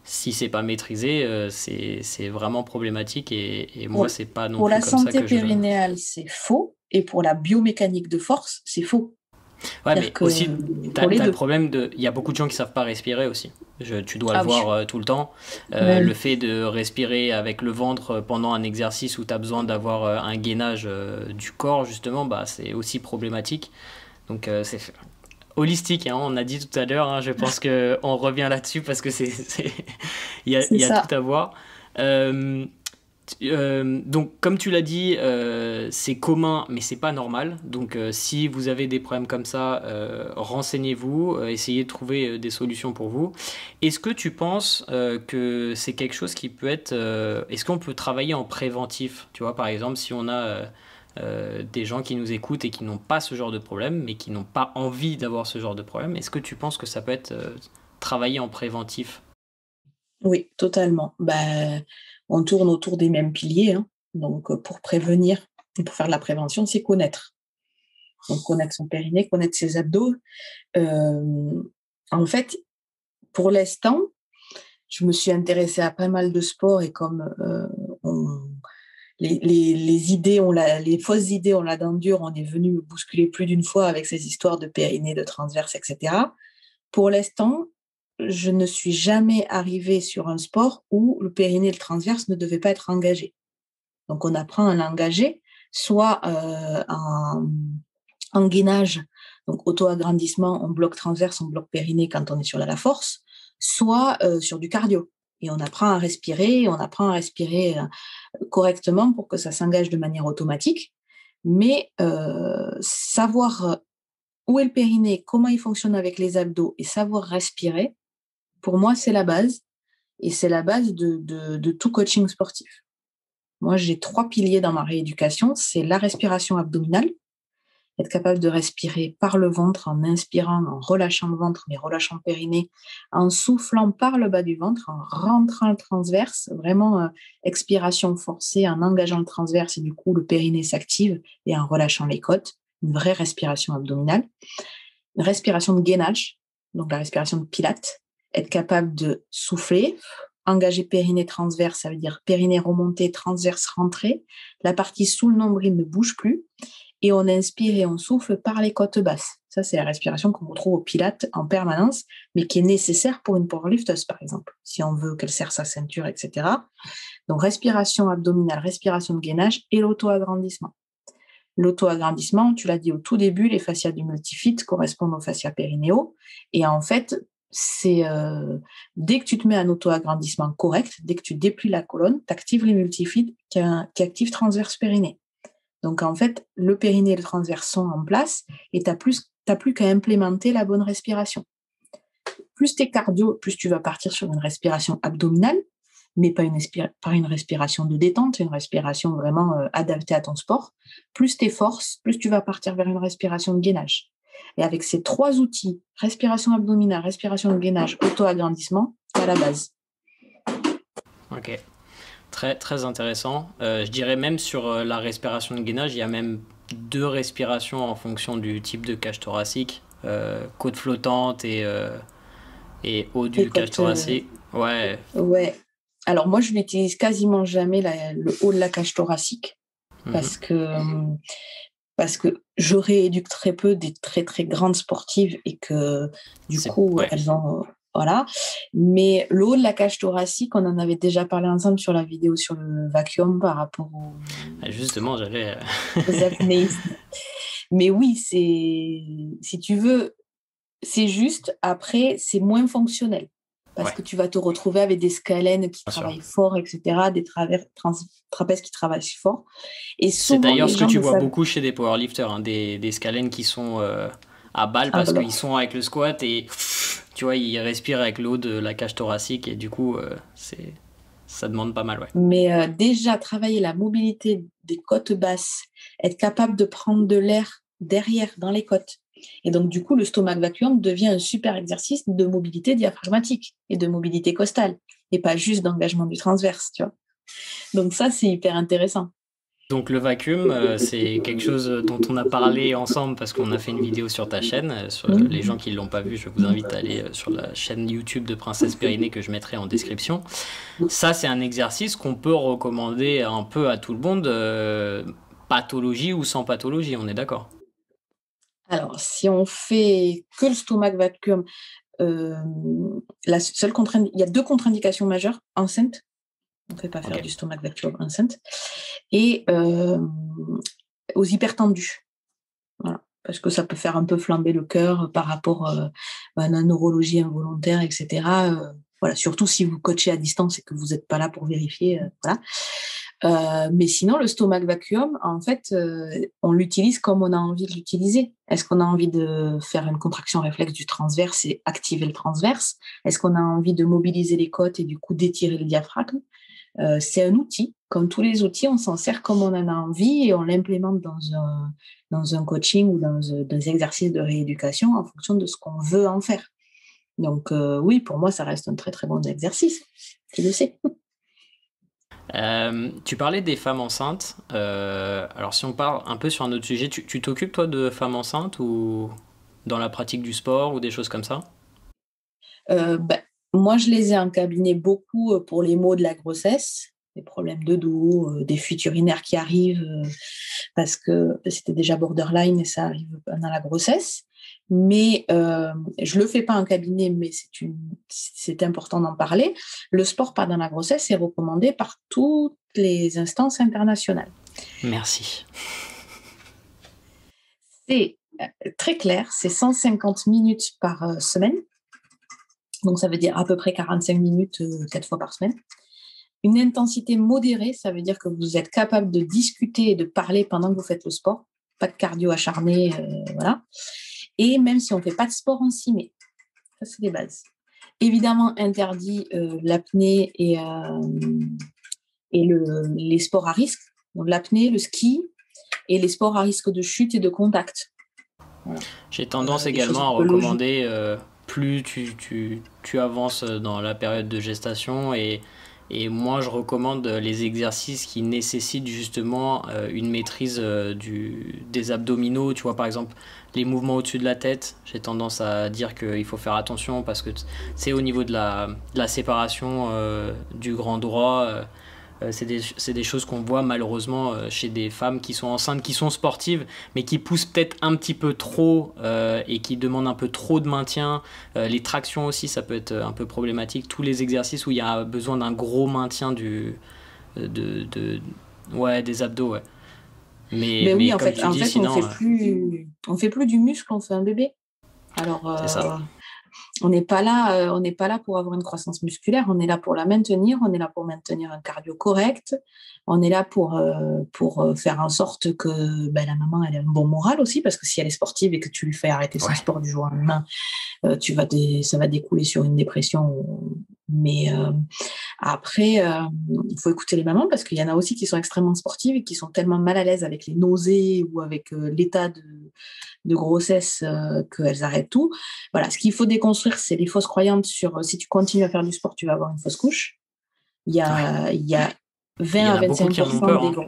A: si c'est pas maîtrisé, c'est vraiment problématique, et moi,
B: pour,
A: c'est pas non
B: pour
A: plus
B: la
A: comme ça
B: santé
A: que je le...
B: périnéale, c'est faux, et pour la biomécanique de force, c'est faux.
A: Ouais,
B: C'est-à-dire
A: mais
B: que
A: aussi,
B: pour les
A: t'as le
B: deux.
A: problème de. Il y a beaucoup de gens qui savent pas respirer aussi. Tu dois le
B: Ah oui,
A: voir tout le temps.
B: ouais,
A: Le
B: oui,
A: fait de respirer avec le ventre pendant un exercice où tu as besoin d'avoir un gainage du corps, justement, bah, c'est aussi problématique. Donc, c'est holistique, hein, on a dit tout à l'heure. Hein, je pense qu'on revient là-dessus parce que
B: c'est
A: il y a tout
B: ça.
A: à voir. Euh, donc, comme tu l'as dit, c'est commun, mais c'est pas normal. Donc, si vous avez des problèmes comme ça, renseignez-vous, essayez de trouver des solutions pour vous. Est-ce que tu penses que c'est quelque chose qui peut être... est-ce qu'on peut travailler en préventif? Tu vois, par exemple, si on a des gens qui nous écoutent et qui n'ont pas ce genre de problème, mais qui n'ont pas envie d'avoir ce genre de problème, est-ce que tu penses que ça peut être travaillé en préventif?
B: Oui, totalement. Bah, on tourne autour des mêmes piliers, hein. Donc, pour prévenir et pour faire de la prévention, c'est connaître. Donc, connaître son périnée, connaître ses abdos. Hem, En fait, pour l'instant, je me suis intéressée à pas mal de sports et comme, on les idées ont la les fausses idées ont la dent dure, on est venu me bousculer plus d'une fois avec ces histoires de périnée, de transverse et cetera. Pour l'instant, je ne suis jamais arrivée sur un sport où le périnée et le transverse ne devaient pas être engagés. Donc on apprend à l'engager, soit, en gainage, donc auto-agrandissement, on bloque transverse, on bloque périnée quand on est sur la force, soit, sur du cardio et on apprend à respirer, correctement pour que ça s'engage de manière automatique. Mais, savoir, où est le périnée, comment il fonctionne avec les abdos et savoir respirer, pour moi, c'est la base et c'est la base de tout coaching sportif. Moi, j'ai 3 piliers dans ma rééducation, c'est la respiration abdominale, être capable de respirer par le ventre en inspirant, en relâchant le ventre, mais relâchant le périnée, en soufflant par le bas du ventre, en rentrant le transverse, vraiment, expiration forcée, en engageant le transverse et du coup le périnée s'active et en relâchant les côtes, une vraie respiration abdominale. Une respiration de gainage, donc la respiration de Pilates, être capable de souffler, engager périnée transverse, ça veut dire périnée remonté, transverse rentré. La partie sous le nombril ne bouge plus et on inspire et on souffle par les côtes basses. Ça, c'est la respiration qu'on retrouve au Pilates en permanence, mais qui est nécessaire pour une powerlifteuse, par exemple, si on veut qu'elle serre sa ceinture, etc. Donc, respiration abdominale, respiration de gainage et l'auto-agrandissement. L'auto-agrandissement, tu l'as dit au tout début, les fascias du multifit correspondent aux fascias périnéaux. Et en fait, c'est dès que tu te mets un auto-agrandissement correct, dès que tu déplies la colonne, tu actives les multifits qui activent transverse périnée. Donc en fait, le périnée et le transverse sont en place et tu plus qu'à implémenter la bonne respiration. Plus tu es cardio, plus tu vas partir sur une respiration abdominale, mais pas une respiration de détente, une respiration vraiment adaptée à ton sport. Plus tes forces, plus tu vas partir vers une respiration de gainage. Et avec ces 3 outils, respiration abdominale, respiration de gainage, auto-agrandissement, tu as la base.
A: Ok. Très, très intéressant. Je dirais même sur la respiration de gainage, il y a même deux respirations en fonction du type de cage thoracique. Côte flottante et haut du cage
B: Écoute,
A: thoracique. Ouais.
B: ouais. Alors moi, je n'utilise quasiment jamais le haut de la cage thoracique
A: Mhm.
B: parce que, parce que je rééduque très peu des très, très grandes sportives et que du coup,
A: Ouais.
B: elles ont, voilà. Mais le haut de la cage thoracique, on en avait déjà parlé ensemble sur la vidéo sur le vacuum par rapport
A: Justement, j'allais.
B: aux apnéistes. Mais oui, si tu veux, c'est juste, après, c'est moins fonctionnel. Parce
A: Ouais,
B: que tu vas te retrouver avec des scalènes qui
A: bien sûr.
B: travaillent fort, etc., des trapèzes qui travaillent fort. Et
A: C'est
B: souvent,
A: d'ailleurs
B: les
A: ce que
B: gens
A: tu
B: ne
A: vois
B: savent.
A: beaucoup chez des powerlifters, hein, des scalènes qui sont à balle
B: Ah,
A: parce
B: voilà.
A: qu'ils sont avec le squat et tu vois, ils respirent avec l'eau de la cage thoracique et du coup, ça demande pas mal, ouais.
B: Mais déjà, travailler la mobilité des côtes basses, être capable de prendre de l'air derrière, dans les côtes. Et donc, du coup, le stomach vacuum devient un super exercice de mobilité diaphragmatique et de mobilité costale, et pas juste d'engagement du transverse, tu vois. Donc ça, c'est hyper intéressant.
A: Donc le vacuum, c'est quelque chose dont on a parlé ensemble parce qu'on a fait une vidéo sur ta chaîne. Sur les gens
B: Mmh.
A: qui ne l'ont pas vu, je vous invite à aller sur la chaîne YouTube de Princesse Périnée que je mettrai en description. Ça, c'est un exercice qu'on peut recommander un peu à tout le monde, pathologie ou sans pathologie, on est d'accord.
B: Alors, si on fait que le stomach vacuum, euh, il y a 2 contre-indications majeures enceinte. On ne peut pas faire du stomach vacuum enceinte. Et aux hypertendus. Voilà. Parce que ça peut faire un peu flamber le cœur par rapport à la neurologie involontaire, etc. Voilà, surtout si vous coachez à distance et que vous n'êtes pas là pour vérifier. Voilà. Mais sinon, le stomach vacuum, en fait, on l'utilise comme on a envie de l'utiliser. Est-ce qu'on a envie de faire une contraction réflexe du transverse et activer le transverse? Est-ce qu'on a envie de mobiliser les côtes et du coup d'étirer le diaphragme? C'est un outil. Comme tous les outils, on s'en sert comme on en a envie et on l'implémente dans un coaching ou dans des exercices de rééducation en fonction de ce qu'on veut en faire. Donc oui, pour moi, ça reste un très très bon exercice. Tu le sais.
A: Tu parlais des femmes enceintes. Alors si on parle un peu sur un autre sujet, tu t'occupes toi de femmes enceintes ou dans la pratique du sport ou des choses comme ça?
B: Ben, moi, je les ai en cabinet beaucoup pour les maux de la grossesse, des problèmes de dos, des fuites urinaires qui arrivent parce que c'était déjà borderline et ça arrive pendant la grossesse. Mais je ne le fais pas en cabinet, mais c'est important d'en parler. Le sport pendant la grossesse est recommandé par toutes les instances internationales.
A: Merci.
B: C'est très clair, c'est 150 minutes par semaine. Donc, ça veut dire à peu près 45 minutes 4 fois par semaine. Une intensité modérée, ça veut dire que vous êtes capable de discuter et de parler pendant que vous faites le sport. Pas de cardio acharné, voilà. Et même si on ne fait pas de sport, on s'y met. Ça, c'est les bases. Évidemment, interdit l'apnée et les sports à risque. Donc, l'apnée, le ski et les sports à risque de chute et de contact.
A: Voilà. J'ai tendance également à recommander plus tu avances dans la période de gestation et moi je recommande les exercices qui nécessitent justement une maîtrise des abdominaux. Tu vois par exemple les mouvements au-dessus de la tête, j'ai tendance à dire qu'il faut faire attention parce que c'est au niveau de la séparation du grand droit. C'est des choses qu'on voit malheureusement chez des femmes qui sont enceintes, qui sont sportives, mais qui poussent peut-être un petit peu trop et qui demandent un peu trop de maintien. Les tractions aussi, ça peut être un peu problématique. Tous les exercices où il y a besoin d'un gros maintien des abdos. Ouais.
B: Mais oui,
A: comme tu dis, sinon,
B: on fait plus du muscle, on fait un bébé. Alors,
A: c'est ça.
B: on n'est pas là pour avoir une croissance musculaire, on est là pour la maintenir, on est là pour maintenir un cardio correct, on est là pour faire en sorte que la maman elle ait un bon moral aussi, parce que si elle est sportive et que tu lui fais arrêter son sport du jour au lendemain, ça va découler sur une dépression. Mais après, il faut écouter les mamans parce qu'il y en a aussi qui sont extrêmement sportives et qui sont tellement mal à l'aise avec les nausées ou avec l'état de grossesse qu'elles arrêtent tout. Voilà, ce qu'il faut déconstruire, c'est les fausses croyances sur si tu continues à faire du sport, tu vas avoir une fausse couche. Il y a 20 à 25% des gros.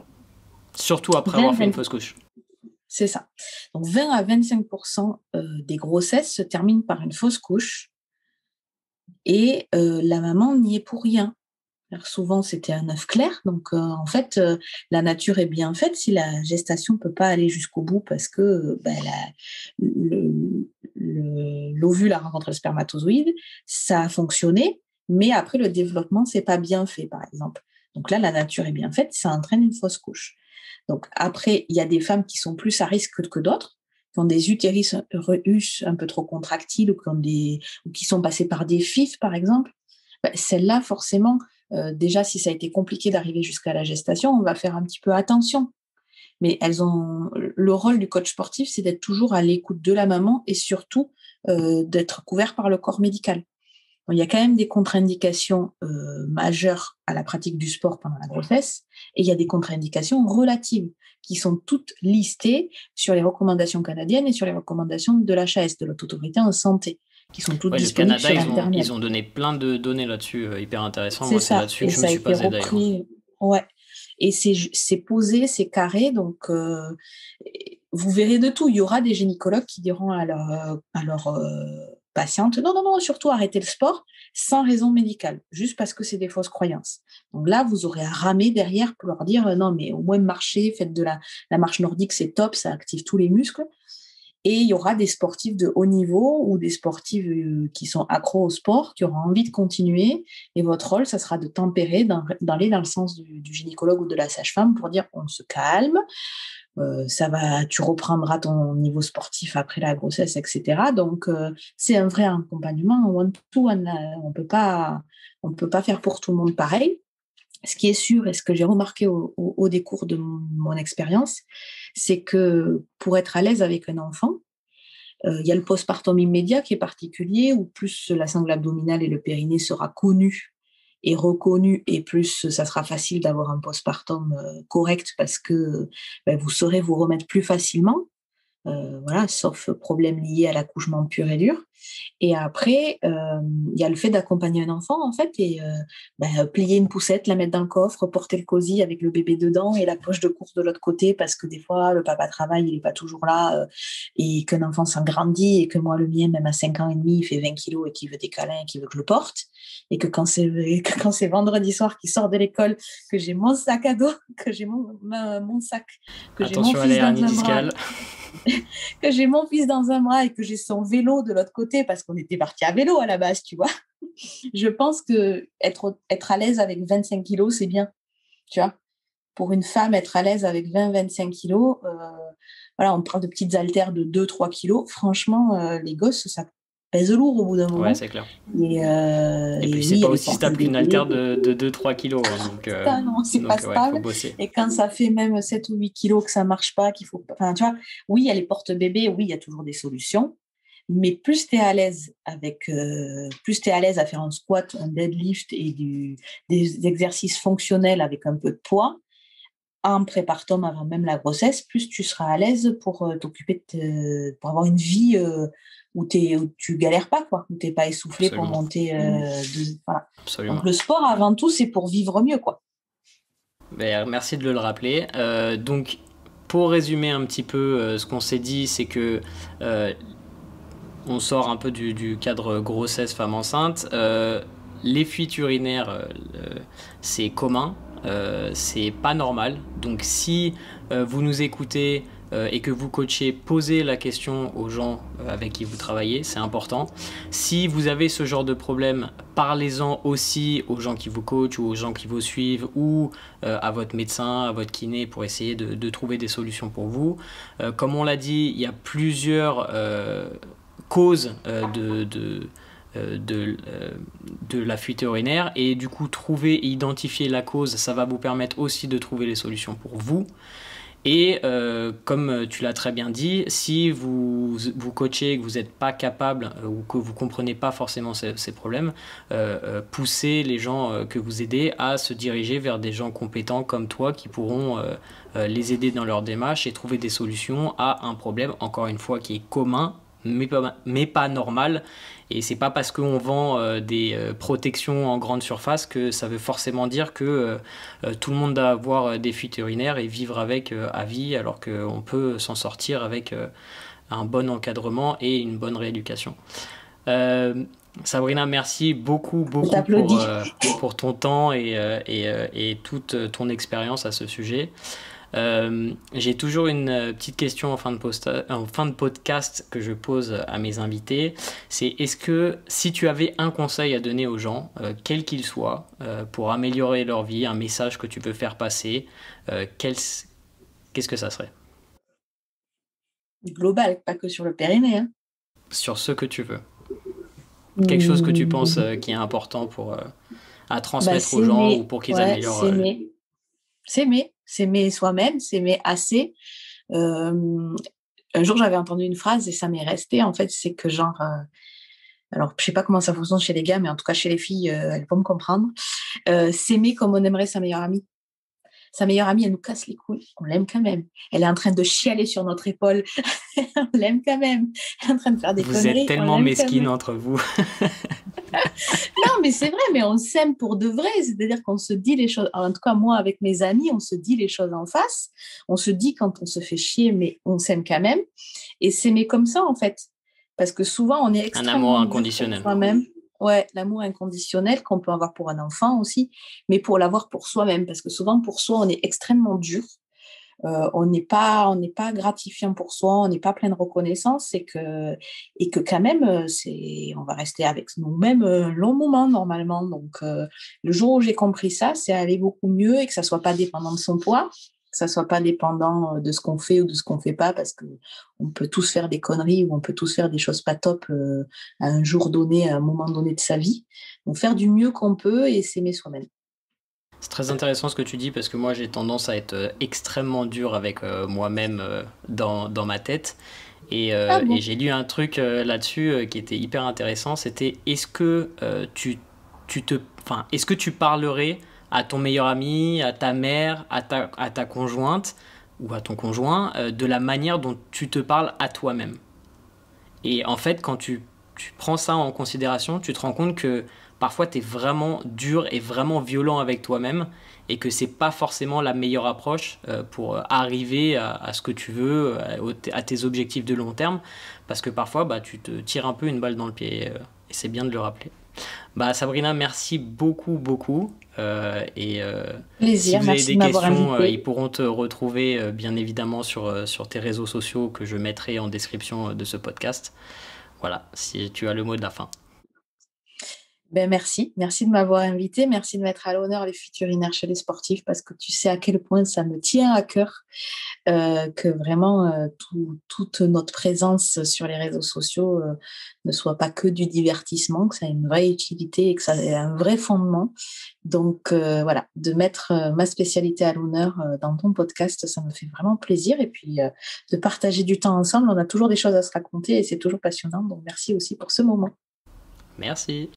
A: Surtout après avoir fait une fausse couche.
B: C'est ça. Donc 20 à 25% des grossesses se terminent par une fausse couche et la maman n'y est pour rien. Alors souvent, c'était un œuf clair. Donc, en fait, la nature est bien faite si la gestation ne peut pas aller jusqu'au bout parce que l'ovule a rencontré le spermatozoïde, ça a fonctionné, mais après, le développement, c'est pas bien fait, par exemple. Donc là, la nature est bien faite, ça entraîne une fausse couche. Donc après, il y a des femmes qui sont plus à risque que d'autres, qui ont des utérus un peu trop contractiles ou qui sont passées par des FIV, par exemple. Celles-là, forcément, déjà, si ça a été compliqué d'arriver jusqu'à la gestation, on va faire un petit peu attention. Mais le rôle du coach sportif, c'est d'être toujours à l'écoute de la maman et surtout d'être couvert par le corps médical. Il y a quand même des contre-indications majeures à la pratique du sport pendant la grossesse et il y a des contre-indications relatives qui sont toutes listées sur les recommandations canadiennes et sur les recommandations de l'HAS, de l'Haute Autorité en Santé, qui sont toutes disponibles sur Internet.
A: Ils ont donné plein de données là-dessus, hyper intéressant.
B: Moi, c'est là-dessus que je me suis basée d'ailleurs. Ouais. Et c'est posé, c'est carré, donc vous verrez de tout. Il y aura des gynécologues qui diront à leur patiente, non, surtout arrêtez le sport sans raison médicale, juste parce que c'est des fausses croyances. Donc là, vous aurez à ramer derrière pour leur dire, non, mais au moins marchez, faites de la marche nordique, c'est top, ça active tous les muscles. Et il y aura des sportifs de haut niveau ou des sportifs qui sont accros au sport, qui auront envie de continuer. Et votre rôle, ça sera de tempérer, d'aller dans le sens du gynécologue ou de la sage-femme pour dire on se calme, ça va, tu reprendras ton niveau sportif après la grossesse, etc. Donc, c'est un vrai accompagnement one-to-one. On peut pas faire pour tout le monde pareil. Ce qui est sûr et ce que j'ai remarqué au décours de mon expérience, c'est que pour être à l'aise avec un enfant, il y a le postpartum immédiat qui est particulier, où plus la sangle abdominale et le périnée sera connu et reconnu, et plus ça sera facile d'avoir un postpartum correct parce que vous saurez vous remettre plus facilement. Voilà, sauf problème lié à l'accouchement pur et dur. Et après, il y a le fait d'accompagner un enfant, en fait, et plier une poussette, la mettre dans le coffre, porter le cosy avec le bébé dedans et la poche de course de l'autre côté, parce que des fois, le papa travaille, il n'est pas toujours là, et qu'un enfant s'agrandit, et que moi, le mien, même à 5 ans et demi, il fait 20 kilos et qu'il veut des câlins et qu'il veut que je le porte. Et que quand c'est vendredi soir qu'il sort de l'école, que j'ai mon sac à dos, que j'ai mon sac, que j'ai mon
A: Attention à
B: fils dans
A: l'hernie
B: un bras,
A: discale.
B: que j'ai mon fils dans un bras et que j'ai son vélo de l'autre côté, parce qu'on était parti à vélo à la base, tu vois. Je pense que être à l'aise avec 25 kilos, c'est bien, tu vois. Pour une femme, être à l'aise avec 20-25 kilos, voilà, on parle de petites haltères de 2-3 kilos. Franchement, les gosses, ça pèse lourd au bout d'un moment.
A: Ouais, c'est clair.
B: Et
A: puis,
B: oui,
A: c'est pas
B: elle
A: aussi
B: porte le
A: stable qu'une
B: bébé.
A: haltère de 2-3 kilos. Donc,
B: Non, c'est pas
A: ouais, faut
B: stable.
A: bosser.
B: Et quand ça fait même 7 ou 8 kilos que ça marche pas, qu'il faut, enfin, tu vois, oui, il y a les porte-bébés, oui, il y a toujours des solutions. Mais plus tu es à l'aise plus tu es à l'aise à faire un squat, un deadlift et des exercices fonctionnels avec un peu de poids, en prépartum avant même la grossesse, plus tu seras à l'aise pour t'occuper pour avoir une vie où tu galères pas, quoi, où tu n'es pas essoufflé pour
A: Absolument.
B: monter. Voilà.
A: Absolument.
B: Donc le sport, avant tout, c'est pour vivre mieux, quoi.
A: Merci de le rappeler. Donc, pour résumer un petit peu ce qu'on s'est dit, c'est que on sort un peu du cadre grossesse femme enceinte. Les fuites urinaires, c'est commun, c'est pas normal. Donc si vous nous écoutez et que vous coachez, posez la question aux gens avec qui vous travaillez, c'est important. Si vous avez ce genre de problème, parlez-en aussi aux gens qui vous coachent ou aux gens qui vous suivent ou à votre médecin, à votre kiné pour essayer de trouver des solutions pour vous. Comme on l'a dit, il y a plusieurs causes de la fuite urinaire, et du coup trouver et identifier la cause, ça va vous permettre aussi de trouver les solutions pour vous. Et comme tu l'as très bien dit, si vous coachez et que vous n'êtes pas capable ou que vous ne comprenez pas forcément ces problèmes, poussez les gens que vous aidez à se diriger vers des gens compétents comme toi qui pourront les aider dans leur démarche et trouver des solutions à un problème, encore une fois, qui est commun mais pas normal. Et c'est pas parce qu'on vend des protections en grande surface que ça veut forcément dire que tout le monde doit avoir des fuites urinaires et vivre avec à vie, alors qu'on peut s'en sortir avec un bon encadrement et une bonne rééducation. Sabrina, merci beaucoup pour ton temps et toute ton expérience à ce sujet. J'ai toujours une petite question en fin de podcast que je pose à mes invités. C'est: est-ce que si tu avais un conseil à donner aux gens, quel qu'il soit, pour améliorer leur vie, un message que tu veux faire passer, qu'est-ce que ça serait?
B: Global, pas que sur le périnée. Hein.
A: Sur ce que tu veux. Quelque chose que tu penses qui est important pour à transmettre aux gens ou pour qu'ils améliorent.
B: S'aimer soi-même, s'aimer assez. Un jour, j'avais entendu une phrase et ça m'est resté. En fait, c'est que genre, alors je sais pas comment ça fonctionne chez les gars, mais en tout cas chez les filles, elles vont me comprendre. S'aimer comme on aimerait sa meilleure amie. Sa meilleure amie, elle nous casse les couilles. On l'aime quand même. Elle est en train de chialer sur notre épaule. On l'aime quand même. Elle est en train de faire des
A: Vous
B: conneries.
A: êtes tellement mesquines entre vous.
B: Non, mais c'est vrai, mais on s'aime pour de vrai. C'est-à-dire qu'on se dit les choses. En tout cas, moi, avec mes amis, on se dit les choses en face. On se dit quand on se fait chier, mais on s'aime quand même. Et s'aimer comme ça, en fait. Parce que souvent, on est extrêmement
A: Un amour
B: dur
A: inconditionnel.
B: pour soi-même. Ouais, l'amour inconditionnel qu'on peut avoir pour un enfant aussi, mais pour l'avoir pour soi-même. Parce que souvent, pour soi, on est extrêmement dur. on n'est pas gratifiant pour soi, on n'est pas plein de reconnaissance et que quand même, on va rester avec nous-mêmes un long moment normalement. Donc, le jour où j'ai compris ça, c'est aller beaucoup mieux et que ça soit pas dépendant de son poids, que ça soit pas dépendant de ce qu'on fait ou de ce qu'on fait pas, parce que on peut tous faire des conneries ou on peut tous faire des choses pas top à un jour donné, à un moment donné de sa vie. Donc, faire du mieux qu'on peut et s'aimer soi-même.
A: C'est très intéressant ce que tu dis parce que moi j'ai tendance à être extrêmement dur avec moi-même dans ma tête.
B: Ah
A: Et
B: bon?
A: j'ai lu un truc là-dessus qui était hyper intéressant. C'était est-ce que est-ce que tu parlerais à ton meilleur ami, à ta mère, à ta conjointe ou à ton conjoint de la manière dont tu te parles à toi-même? Et en fait, quand tu prends ça en considération, tu te rends compte que parfois tu es vraiment dur et vraiment violent avec toi-même et que c'est pas forcément la meilleure approche pour arriver à ce que tu veux, à tes objectifs de long terme, parce que parfois bah, tu te tires un peu une balle dans le pied et c'est bien de le rappeler. Bah, Sabrina, merci beaucoup, beaucoup. Si
B: Plaisir,
A: vous avez
B: merci de
A: des
B: m'avoir
A: questions,
B: invité.
A: ils pourront te retrouver bien évidemment sur tes réseaux sociaux que je mettrai en description de ce podcast. Voilà, si tu as le mot de la fin.
B: Ben merci, merci de m'avoir invité, merci de mettre à l'honneur les futurinaires chez les sportifs parce que tu sais à quel point ça me tient à cœur que vraiment toute notre présence sur les réseaux sociaux ne soit pas que du divertissement, que ça ait une vraie utilité et que ça ait un vrai fondement. Donc voilà, de mettre ma spécialité à l'honneur dans ton podcast, ça me fait vraiment plaisir et puis de partager du temps ensemble, on a toujours des choses à se raconter et c'est toujours passionnant. Donc merci aussi pour ce moment.
A: Merci.